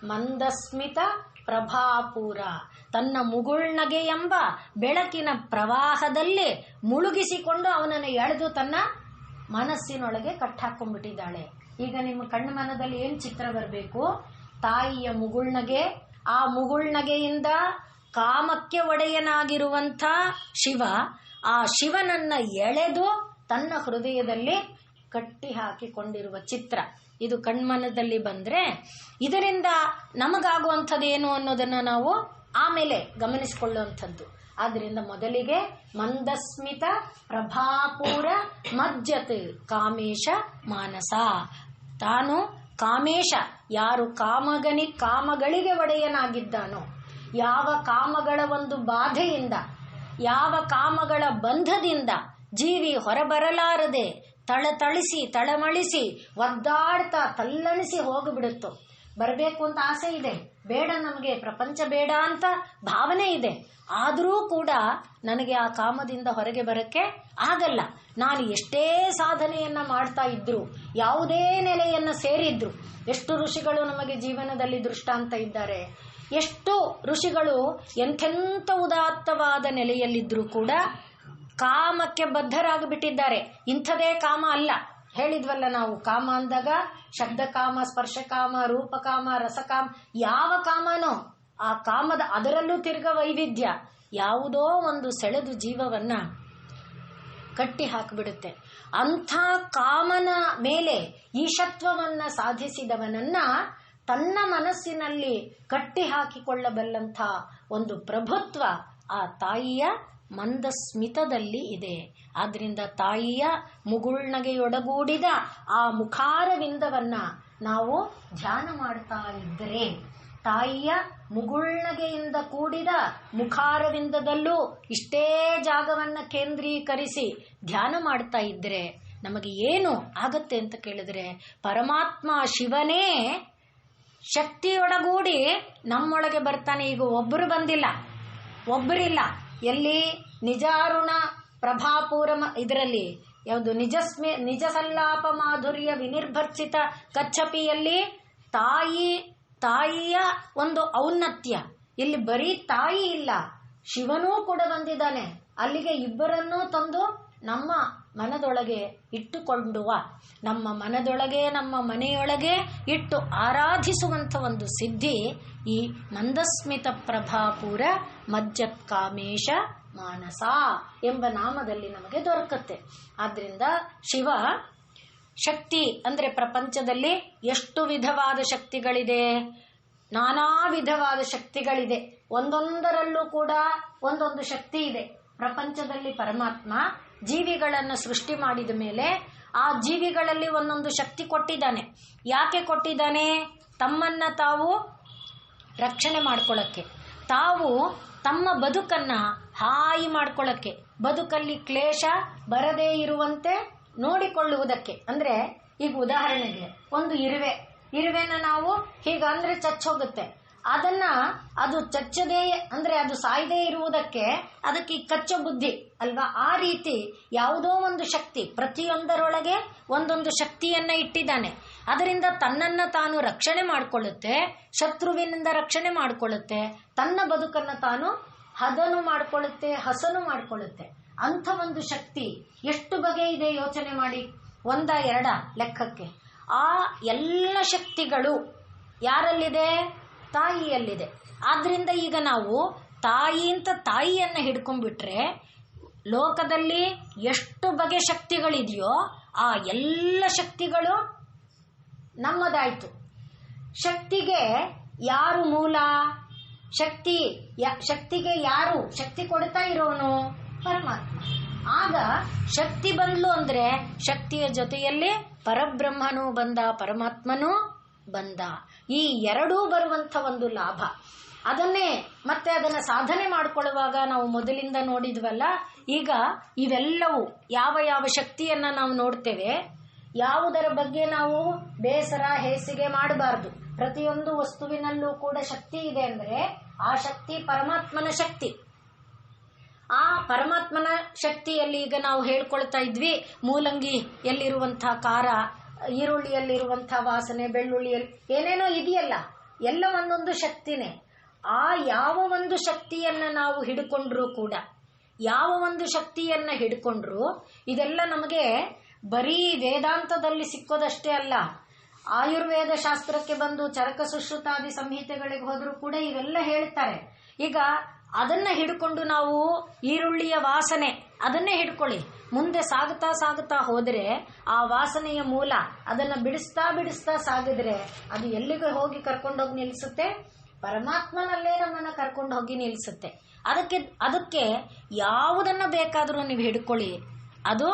ಮಂದಸ್ಮಿತ ಪ್ರಭಾಪೂರ, ತನ್ನ ಮುಗುಳ್ನಗೆ ಎಂಬ ಬೆಳಕಿನ ಪ್ರವಾಹದಲ್ಲಿ ಮುಳುಗಿಸಿಕೊಂಡು ಅವನನ್ನು ಎಳೆದು ತನ್ನ ಮನಸ್ಸಿನೊಳಗೆ ಕಟ್ಟಾಕೊಂಡ್ಬಿಟ್ಟಿದ್ದಾಳೆ. ಈಗ ನಿಮ್ಮ ಕಣ್ಣು ಮನದಲ್ಲಿ ಏನು ಚಿತ್ರ ಬರಬೇಕು? ತಾಯಿಯ ಮುಗುಳ್ನಗೆ, ಆ ಮುಗುಳ್ನಗೆಯಿಂದ ಕಾಮಕ್ಕೆ ಒಡೆಯನಾಗಿರುವಂಥ ಶಿವ ಆ ಶಿವನನ್ನ ಎಳೆದು ತನ್ನ ಹೃದಯದಲ್ಲಿ ಕಟ್ಟಿ ಹಾಕಿಕೊಂಡಿರುವ ಚಿತ್ರ ಇದು ಕಣ್ಮನದಲ್ಲಿ ಬಂದ್ರೆ ಇದರಿಂದ ನಮಗಾಗುವಂಥದ್ದೇನು ಅನ್ನೋದನ್ನ ನಾವು ಆಮೇಲೆ ಗಮನಿಸಿಕೊಳ್ಳುವಂಥದ್ದು. ಆದ್ರಿಂದ ಮೊದಲಿಗೆ ಮಂದಸ್ಮಿತ ಪ್ರಭಾಪೂರ ಮಜ್ಜತ್ ಕಾಮೇಶ ಮಾನಸ. ತಾನು ಕಾಮೇಶ, ಯಾರು ಕಾಮಗಳಿಗೆ ಒಡೆಯನಾಗಿದ್ದಾನೋ, ಯಾವ ಕಾಮಗಳ ಒಂದು ಬಾಧೆಯಿಂದ, ಯಾವ ಕಾಮಗಳ ಬಂಧದಿಂದ ಜೀವಿ ಹೊರಬರಲಾರದೆ ತಳಮಳಿಸಿ ಒದ್ದಾಡ್ತಾ ತಲ್ಲಣಿಸಿ ಹೋಗಿಬಿಡುತ್ತೋ. ಬರಬೇಕು ಅಂತ ಆಸೆ ಇದೆ, ಬೇಡ ನಮಗೆ ಪ್ರಪಂಚ ಬೇಡ ಅಂತ ಭಾವನೆ ಇದೆ, ಆದರೂ ಕೂಡ ನನಗೆ ಆ ಕಾಮದಿಂದ ಹೊರಗೆ ಬರಕ್ಕೆ ಆಗಲ್ಲ. ನಾನು ಎಷ್ಟೇ ಸಾಧನೆಯನ್ನ ಮಾಡ್ತಾ ಇದ್ರು, ಯಾವುದೇ ನೆಲೆಯನ್ನ ಸೇರಿದ್ರು, ಎಷ್ಟು ಋಷಿಗಳು ನಮಗೆ ಜೀವನದಲ್ಲಿ ದೃಷ್ಟಾಂತ ಇದ್ದಾರೆ, ಎಷ್ಟು ಋಷಿಗಳು ಎಂಥೆಂಥ ಉದಾತ್ತವಾದ ನೆಲೆಯಲ್ಲಿದ್ರೂ ಕೂಡ ಕಾಮಕ್ಕೆ ಬದ್ಧರಾಗಿಬಿಟ್ಟಿದ್ದಾರೆ. ಇಂಥದೇ ಕಾಮ ಅಲ್ಲ. ಹೇಳಿದ್ವಲ್ಲ ನಾವು, ಕಾಮ ಅಂದಾಗ ಶಬ್ದಕಾಮ, ಸ್ಪರ್ಶಕಾಮ, ರೂಪಕಾಮ, ರಸಕಾಮ, ಯಾವ ಕಾಮನೋ ಆ ಕಾಮದ ಅದರಲ್ಲೂ ತಿರ್ಗ ವೈವಿಧ್ಯ, ಯಾವುದೋ ಒಂದು ಸೆಳೆದು ಜೀವವನ್ನ ಕಟ್ಟಿ ಹಾಕಿಬಿಡುತ್ತೆ. ಅಂಥ ಕಾಮನ ಮೇಲೆ ಈಶತ್ವವನ್ನ ಸಾಧಿಸಿದವನನ್ನ ತನ್ನ ಮನಸ್ಸಿನಲ್ಲಿ ಕಟ್ಟಿ ಹಾಕಿಕೊಳ್ಳಬಲ್ಲಂಥ ಒಂದು ಪ್ರಭುತ್ವ ಆ ತಾಯಿಯ ಮಂದಸ್ಮಿತದಲ್ಲಿ ಇದೆ. ಆದ್ರಿಂದ ತಾಯಿಯ ಮುಗುಳ್ನಗೆಯೊಡಗೂಡಿದ ಆ ಮುಖಾರವಿಂದವನ್ನ ನಾವು ಧ್ಯಾನ ಮಾಡ್ತಾ ಇದ್ದರೆ, ತಾಯಿಯ ಮುಗುಳ್ನಗೆಯಿಂದ ಕೂಡಿದ ಮುಖಾರವಿಂದದಲ್ಲೂ ಇಷ್ಟೇ ಜಾಗವನ್ನ ಕೇಂದ್ರೀಕರಿಸಿ ಧ್ಯಾನ ಮಾಡ್ತಾ ಇದ್ರೆ ನಮಗೆ ಏನು ಆಗತ್ತೆ ಅಂತ ಕೇಳಿದ್ರೆ, ಪರಮಾತ್ಮ ಶಿವನೇ ಶಕ್ತಿಯೊಡಗೂಡಿ ನಮ್ಮೊಳಗೆ ಬರ್ತಾನೆ. ಈಗ ಒಬ್ಬರು ಬಂದಿಲ್ಲ, ಒಬ್ಬರಿಲ್ಲ. ಎಲ್ಲಿ ನಿಜಾರುಣ ಪ್ರಭಾಪೂರಮ ಇದರಲ್ಲಿ ಯಾವುದು ನಿಜ ಸಲ್ಲಾಪ ಮಾಧುರ್ಯ ವಿನಿರ್ಭರ್ಸಿತ ಕಚ್ಚಪಿಯಲ್ಲಿ ತಾಯಿಯ ಒಂದು ಔನ್ನತ್ಯ. ಇಲ್ಲಿ ಬರೀ ತಾಯಿ ಇಲ್ಲ, ಶಿವನೂ ಕೂಡ ಬಂದಿದ್ದಾನೆ. ಅಲ್ಲಿಗೆ ಇಬ್ಬರನ್ನೂ ತಂದು ನಮ್ಮ ಮನದೊಳಗೆ ಇಟ್ಟುಕೊಂಡುವ, ನಮ್ಮ ಮನದೊಳಗೆ ನಮ್ಮ ಮನೆಯೊಳಗೆ ಇಟ್ಟು ಆರಾಧಿಸುವಂಥ ಒಂದು ಸಿದ್ಧಿ ಈ ಮಂದಸ್ಮಿತ ಪ್ರಭಾಪೂರ ಮಜ್ಜತ್ ಕಾಮೇಶ ಮಾನಸ ಎಂಬ ನಾಮದಲ್ಲಿ ನಮಗೆ ದೊರಕುತ್ತೆ. ಆದ್ರಿಂದ ಶಿವ ಶಕ್ತಿ ಅಂದ್ರೆ ಪ್ರಪಂಚದಲ್ಲಿ ಎಷ್ಟು ವಿಧವಾದ ಶಕ್ತಿಗಳಿದೆ, ನಾನಾ ವಿಧವಾದ ಶಕ್ತಿಗಳಿದೆ. ಒಂದೊಂದರಲ್ಲೂ ಕೂಡ ಒಂದೊಂದು ಶಕ್ತಿ ಇದೆ. ಪ್ರಪಂಚದಲ್ಲಿ ಪರಮಾತ್ಮ ಜೀವಿಗಳನ್ನು ಸೃಷ್ಟಿ ಮಾಡಿದ ಮೇಲೆ ಆ ಜೀವಿಗಳಲ್ಲಿ ಒಂದೊಂದು ಶಕ್ತಿ ಕೊಟ್ಟಿದ್ದಾನೆ. ಯಾಕೆ ಕೊಟ್ಟಿದ್ದಾನೆ? ತಮ್ಮನ್ನ ತಾವು ರಕ್ಷಣೆ ಮಾಡ್ಕೊಳ್ಳಕ್ಕೆ, ತಾವು ತಮ್ಮ ಬದುಕನ್ನ ಹಾಯಿ ಮಾಡ್ಕೊಳ್ಳಕ್ಕೆ, ಬದುಕಲ್ಲಿ ಕ್ಲೇಶ ಬರದೇ ಇರುವಂತೆ ನೋಡಿಕೊಳ್ಳುವುದಕ್ಕೆ. ಅಂದ್ರೆ ಈಗ ಉದಾಹರಣೆಗೆ ಒಂದು ಇರುವೆನ ನಾವು ಹೀಗಂದ್ರೆ ಚಚ್ಚೋಗುತ್ತೆ, ಅದನ್ನ ಅದು ಚಚ್ಚದೇ ಅಂದ್ರೆ ಅದು ಸಾಯದೇ ಇರುವುದಕ್ಕೆ ಅದಕ್ಕೆ ಕಚ್ಚೋ ಬುದ್ಧಿ ಅಲ್ವಾ? ಆ ರೀತಿ ಯಾವುದೋ ಒಂದು ಶಕ್ತಿ ಪ್ರತಿಯೊಂದರೊಳಗೆ ಒಂದೊಂದು ಶಕ್ತಿಯನ್ನ ಇಟ್ಟಿದ್ದಾನೆ. ಅದರಿಂದ ತನ್ನನ್ನ ತಾನು ರಕ್ಷಣೆ ಮಾಡಿಕೊಳ್ಳುತ್ತೆ, ಶತ್ರುವಿನಿಂದ ರಕ್ಷಣೆ ಮಾಡಿಕೊಳ್ಳುತ್ತೆ, ತನ್ನ ಬದುಕನ್ನ ತಾನು ಹದನು ಮಾಡಿಕೊಳ್ಳುತ್ತೆ, ಹಸನು ಮಾಡಿಕೊಳ್ಳುತ್ತೆ. ಅಂಥ ಒಂದು ಶಕ್ತಿ ಎಷ್ಟು ಬಗೆ ಇದೆ ಯೋಚನೆ ಮಾಡಿ. ಒಂದ ಎರಡ ಲೆಕ್ಕಕ್ಕೆ ಆ ಎಲ್ಲ ಶಕ್ತಿಗಳು ಯಾರಲ್ಲಿದೆ? ತಾಯಿಯಲ್ಲಿದೆ. ಆದ್ರಿಂದ ಈಗ ನಾವು ತಾಯಿಯನ್ನ ಹಿಡ್ಕೊಂಡ್ಬಿಟ್ರೆ ಲೋಕದಲ್ಲಿ ಎಷ್ಟು ಬಗೆ ಶಕ್ತಿಗಳಿದೆಯೋ ಆ ಎಲ್ಲ ಶಕ್ತಿಗಳು ನಮ್ಮದಾಯ್ತು. ಶಕ್ತಿಗೆ ಯಾರು ಮೂಲ? ಶಕ್ತಿಗೆ ಯಾರು ಶಕ್ತಿ ಕೊಡ್ತಾ ಇರೋನು? ಪರಮಾತ್ಮ. ಆಗ ಶಕ್ತಿ ಬಂದ್ಲು ಅಂದ್ರೆ ಶಕ್ತಿಯ ಜೊತೆಯಲ್ಲಿ ಪರಬ್ರಹ್ಮನೂ ಬಂದ, ಪರಮಾತ್ಮನೂ ಬಂದ. ಈ ಎರಡೂ ಬರುವಂಥ ಒಂದು ಲಾಭ. ಅದನ್ನೇ ಮತ್ತೆ ಅದನ್ನ ಸಾಧನೆ ಮಾಡಿಕೊಳ್ಳುವಾಗ ನಾವು ಮೊದಲಿಂದ ನೋಡಿದ್ವಲ್ಲ, ಈಗ ಇವೆಲ್ಲವೂ ಯಾವ ಯಾವ ಶಕ್ತಿಯನ್ನ ನಾವು ನೋಡ್ತೇವೆ, ಯಾವುದರ ಬಗ್ಗೆ ನಾವು ಬೇಸರ ಹೇಸಿಗೆ ಮಾಡಬಾರದು. ಪ್ರತಿಯೊಂದು ವಸ್ತುವಿನಲ್ಲೂ ಕೂಡ ಶಕ್ತಿ ಇದೆ ಅಂದ್ರೆ ಆ ಶಕ್ತಿ ಪರಮಾತ್ಮನ ಶಕ್ತಿ. ಆ ಪರಮಾತ್ಮನ ಶಕ್ತಿಯಲ್ಲಿ ಈಗ ನಾವು ಹೇಳ್ಕೊಳ್ತಾ ಇದ್ವಿ, ಮೂಲಂಗಿ ಎಲ್ಲಿರುವಂತಹ ಖಾರ, ಈರುಳ್ಳಿಯಲ್ಲಿರುವಂತಹ ವಾಸನೆ, ಬೆಳ್ಳುಳ್ಳಿಯಲ್ಲಿ ಏನೇನೋ ಇದೆಯಲ್ಲ, ಎಲ್ಲ ಒಂದೊಂದು ಶಕ್ತಿನೇ. ಆ ಯಾವ ಒಂದು ಶಕ್ತಿಯನ್ನ ನಾವು ಹಿಡ್ಕೊಂಡ್ರೂ ಕೂಡ, ಯಾವ ಒಂದು ಶಕ್ತಿಯನ್ನ ಹಿಡ್ಕೊಂಡ್ರು ಇದೆಲ್ಲ ನಮಗೆ ಬರೀ ವೇದಾಂತದಲ್ಲಿ ಸಿಕ್ಕೋದಷ್ಟೇ ಅಲ್ಲ, ಆಯುರ್ವೇದ ಶಾಸ್ತ್ರಕ್ಕೆ ಬಂದು ಚರಕ ಸುಶ್ರುತಾದಿ ಸಂಹಿತೆಗಳಿಗೆ ಹೋದ್ರೂ ಕೂಡ ಇವೆಲ್ಲ ಹೇಳ್ತಾರೆ. ಈಗ ಅದನ್ನ ಹಿಡ್ಕೊಂಡು ನಾವು ಈರುಳ್ಳಿಯ ವಾಸನೆ ಅದನ್ನೇ ಹಿಡ್ಕೊಳ್ಳಿ, ಮುಂದೆ ಸಾಗುತ್ತಾ ಸಾಗುತ್ತಾ ಹೋದರೆ ಆ ವಾಸನೆಯ ಮೂಲ ಅದನ್ನ ಬಿಡಿಸ್ತಾ ಬಿಡಿಸ್ತಾ ಸಾಗಿದ್ರೆ ಅದು ಎಲ್ಲಿಗೆ ಹೋಗಿ ಕರ್ಕೊಂಡೋಗಿ ನಿಲ್ಲಿಸುತ್ತೆ? ಪರಮಾತ್ಮನಲ್ಲೇ ನಮ್ಮನ್ನ ಕರ್ಕೊಂಡು ಹೋಗಿ ನಿಲ್ಲಿಸುತ್ತೆ. ಅದಕ್ಕೆ ಯಾವುದನ್ನ ಬೇಕಾದರೂ ನೀವು ಹಿಡ್ಕೊಳ್ಳಿ, ಅದು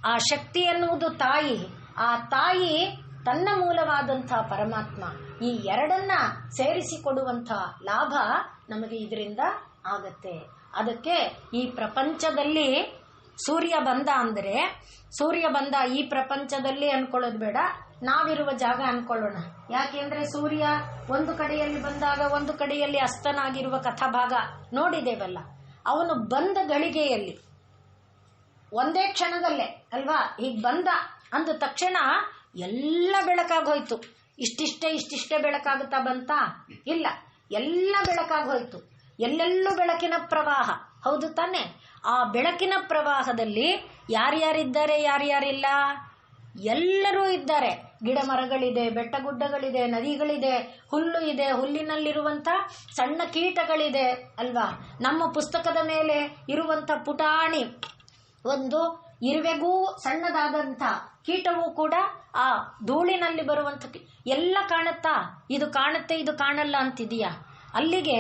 ಆ ಶಕ್ತಿ ಎನ್ನುವುದು ತಾಯಿ, ಆ ತಾಯಿ ತನ್ನ ಮೂಲವಾದಂತಹ ಪರಮಾತ್ಮ, ಈ ಎರಡನ್ನ ಸೇರಿಸಿಕೊಡುವಂಥ ಲಾಭ ನಮಗೆ ಇದರಿಂದ ಆಗತ್ತೆ. ಅದಕ್ಕೆ ಈ ಪ್ರಪಂಚದಲ್ಲಿ ಸೂರ್ಯ ಬಂದ ಅಂದರೆ ಸೂರ್ಯ ಬಂದ ಈ ಪ್ರಪಂಚದಲ್ಲಿ ಅನ್ಕೊಳ್ಳೋದು ಬೇಡ, ನಾವಿರುವ ಜಾಗ ಅನ್ಕೊಳ್ಳೋಣ. ಯಾಕೆಂದ್ರೆ ಸೂರ್ಯ ಒಂದು ಕಡೆಯಲ್ಲಿ ಬಂದಾಗ ಒಂದು ಕಡೆಯಲ್ಲಿ ಅಸ್ತನಾಗಿರುವ ಕಥಾಭಾಗ ನೋಡಿದೇವಲ್ಲ. ಅವನು ಬಂದ ಗಳಿಗೆಯಲ್ಲಿ ಒಂದೇ ಕ್ಷಣದಲ್ಲೇ ಅಲ್ವಾ, ಹೀಗೆ ಬಂದ ಅಂದ ತಕ್ಷಣ ಎಲ್ಲ ಬೆಳಕಾಗೋಯ್ತು. ಇಷ್ಟಿಷ್ಟೇ ಬೆಳಕಾಗುತ್ತಾ ಬಂತಾ? ಇಲ್ಲ, ಎಲ್ಲ ಬೆಳಕಾಗೋಯ್ತು. ಎಲ್ಲೆಲ್ಲೂ ಬೆಳಕಿನ ಪ್ರವಾಹ, ಹೌದು ತಾನೆ? ಆ ಬೆಳಕಿನ ಪ್ರವಾಹದಲ್ಲಿ ಯಾರ್ಯಾರಿದ್ದಾರೆ, ಯಾರ್ಯಾರಿಲ್ಲ? ಎಲ್ಲರೂ ಇದ್ದಾರೆ. ಗಿಡ ಮರಗಳಿದೆ, ಬೆಟ್ಟ ಗುಡ್ಡಗಳಿದೆ, ನದಿಗಳಿದೆ, ಹುಲ್ಲು ಇದೆ, ಹುಲ್ಲಿನಲ್ಲಿರುವಂಥ ಸಣ್ಣ ಕೀಟಗಳಿದೆ ಅಲ್ವಾ. ನಮ್ಮ ಪುಸ್ತಕದ ಮೇಲೆ ಇರುವಂಥ ಪುಟಾಣಿ ಒಂದು ಇರುವೆಗೂ ಸಣ್ಣದಾದಂಥ ಕೀಟವೂ ಕೂಡ ಆ ಧೂಳಿನಲ್ಲಿ ಬರುವಂಥ ಎಲ್ಲ ಕಾಣುತ್ತಾ? ಇದು ಕಾಣುತ್ತೆ, ಇದು ಕಾಣಲ್ಲ ಅಂತಿದೆಯಾ? ಅಲ್ಲಿಗೆ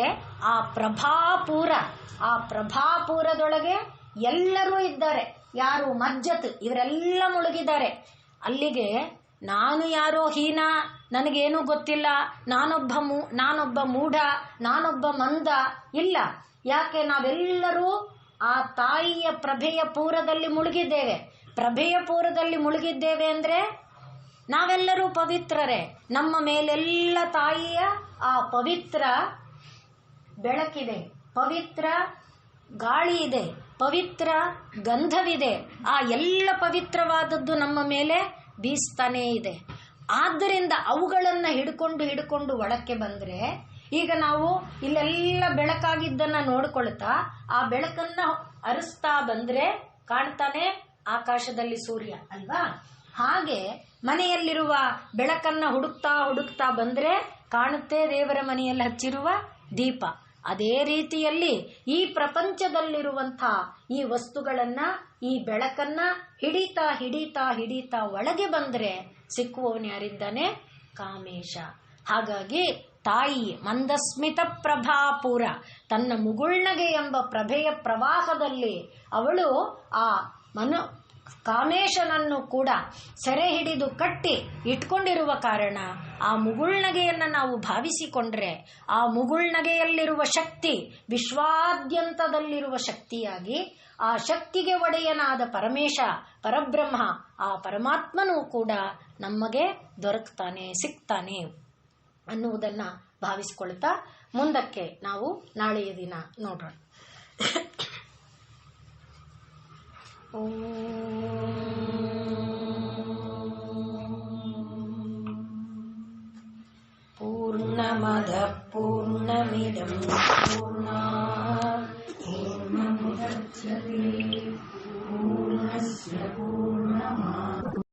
ಆ ಪ್ರಭಾಪೂರದೊಳಗೆ ಎಲ್ಲರೂ ಇದ್ದಾರೆ. ಯಾರು? ಮಜ್ಜತ್, ಇವರೆಲ್ಲ ಮುಳುಗಿದ್ದಾರೆ. ಅಲ್ಲಿಗೆ ನಾನು ಯಾರೋ ಹೀನ, ನನಗೇನೂ ಗೊತ್ತಿಲ್ಲ, ನಾನೊಬ್ಬ ಮೂಢ, ನಾನೊಬ್ಬ ಮಂದ ಇಲ್ಲ. ಯಾಕೆ? ನಾವೆಲ್ಲರೂ ಆ ತಾಯಿಯ ಪ್ರಭೆಯ ಪೂರದಲ್ಲಿ ಮುಳುಗಿದ್ದೇವೆ. ಪ್ರಭೆಯ ಪೂರದಲ್ಲಿ ಮುಳುಗಿದ್ದೇವೆ ಅಂದ್ರೆ ನಾವೆಲ್ಲರೂ ಪವಿತ್ರರೇ. ನಮ್ಮ ಮೇಲೆಲ್ಲ ತಾಯಿಯ ಆ ಪವಿತ್ರ ಬೆಳಕಿದೆ, ಪವಿತ್ರ ಗಾಳಿ ಇದೆ, ಪವಿತ್ರ ಗಂಧವಿದೆ. ಆ ಎಲ್ಲ ಪವಿತ್ರವಾದದ್ದು ನಮ್ಮ ಮೇಲೆ ಬೀಸ್ತಾನೇ ಇದೆ. ಆದ್ದರಿಂದ ಅವುಗಳನ್ನು ಹಿಡ್ಕೊಂಡು ಒಳಕ್ಕೆ ಬಂದರೆ, ಈಗ ನಾವು ಇಲ್ಲೆಲ್ಲ ಬೆಳಕಾಗಿದ್ದನ್ನ ನೋಡ್ಕೊಳ್ತಾ ಆ ಬೆಳಕನ್ನ ಅರಿಸ್ತಾ ಬಂದ್ರೆ ಕಾಣ್ತಾನೆ ಆಕಾಶದಲ್ಲಿ ಸೂರ್ಯ ಅಲ್ವಾ. ಹಾಗೆ ಮನೆಯಲ್ಲಿರುವ ಬೆಳಕನ್ನ ಹುಡುಕ್ತಾ ಬಂದ್ರೆ ಕಾಣುತ್ತೆ ದೇವರ ಮನೆಯಲ್ಲಿ ಹಚ್ಚಿರುವ ದೀಪ. ಅದೇ ರೀತಿಯಲ್ಲಿ ಈ ಪ್ರಪಂಚದಲ್ಲಿರುವಂಥ ಈ ವಸ್ತುಗಳನ್ನ, ಈ ಬೆಳಕನ್ನ ಹಿಡಿತಾ ಒಳಗೆ ಬಂದ್ರೆ ಸಿಕ್ಕುವವನು ಯಾರಿದ್ದಾನೆ? ಕಾಮೇಶ. ಹಾಗಾಗಿ ತಾಯಿ ಮಂದಸ್ಮಿತ ಪ್ರಭಾಪೂರ, ತನ್ನ ಮುಗುಳ್ನಗೆ ಎಂಬ ಪ್ರಭೆಯ ಪ್ರವಾಹದಲ್ಲಿ ಅವಳು ಆ ಕಾಮೇಶನನ್ನು ಕೂಡ ಸೆರೆ ಹಿಡಿದು ಕಟ್ಟಿ ಇಟ್ಕೊಂಡಿರುವ ಕಾರಣ ಆ ಮುಗುಳ್ನಗೆಯನ್ನು ನಾವು ಭಾವಿಸಿಕೊಂಡ್ರೆ ಆ ಮುಗುಳ್ನಗೆಯಲ್ಲಿರುವ ಶಕ್ತಿ ವಿಶ್ವಾದ್ಯಂತದಲ್ಲಿರುವ ಶಕ್ತಿಯಾಗಿ ಆ ಶಕ್ತಿಗೆ ಒಡೆಯನಾದ ಪರಮೇಶ ಪರಬ್ರಹ್ಮ ಆ ಪರಮಾತ್ಮನೂ ಕೂಡ ನಮಗೆ ದೊರಕ್ತಾನೆ, ಸಿಗ್ತಾನೆ ಅನ್ನುವುದನ್ನ ಭಾವಿಸಿಕೊಳ್ತಾ ಮುಂದಕ್ಕೆ ನಾವು ನಾಳೆಯ ದಿನ ನೋಡೋಣ. ಪೂರ್ಣಮದ ಪೂರ್ಣಮಿದಂ ಪೂರ್ಣಾತ್ ಪೂರ್ಣಮುದಚ್ಯತೆ ಪೂರ್ಣಸ್ಯ ಪೂರ್ಣಮಾದಾಯ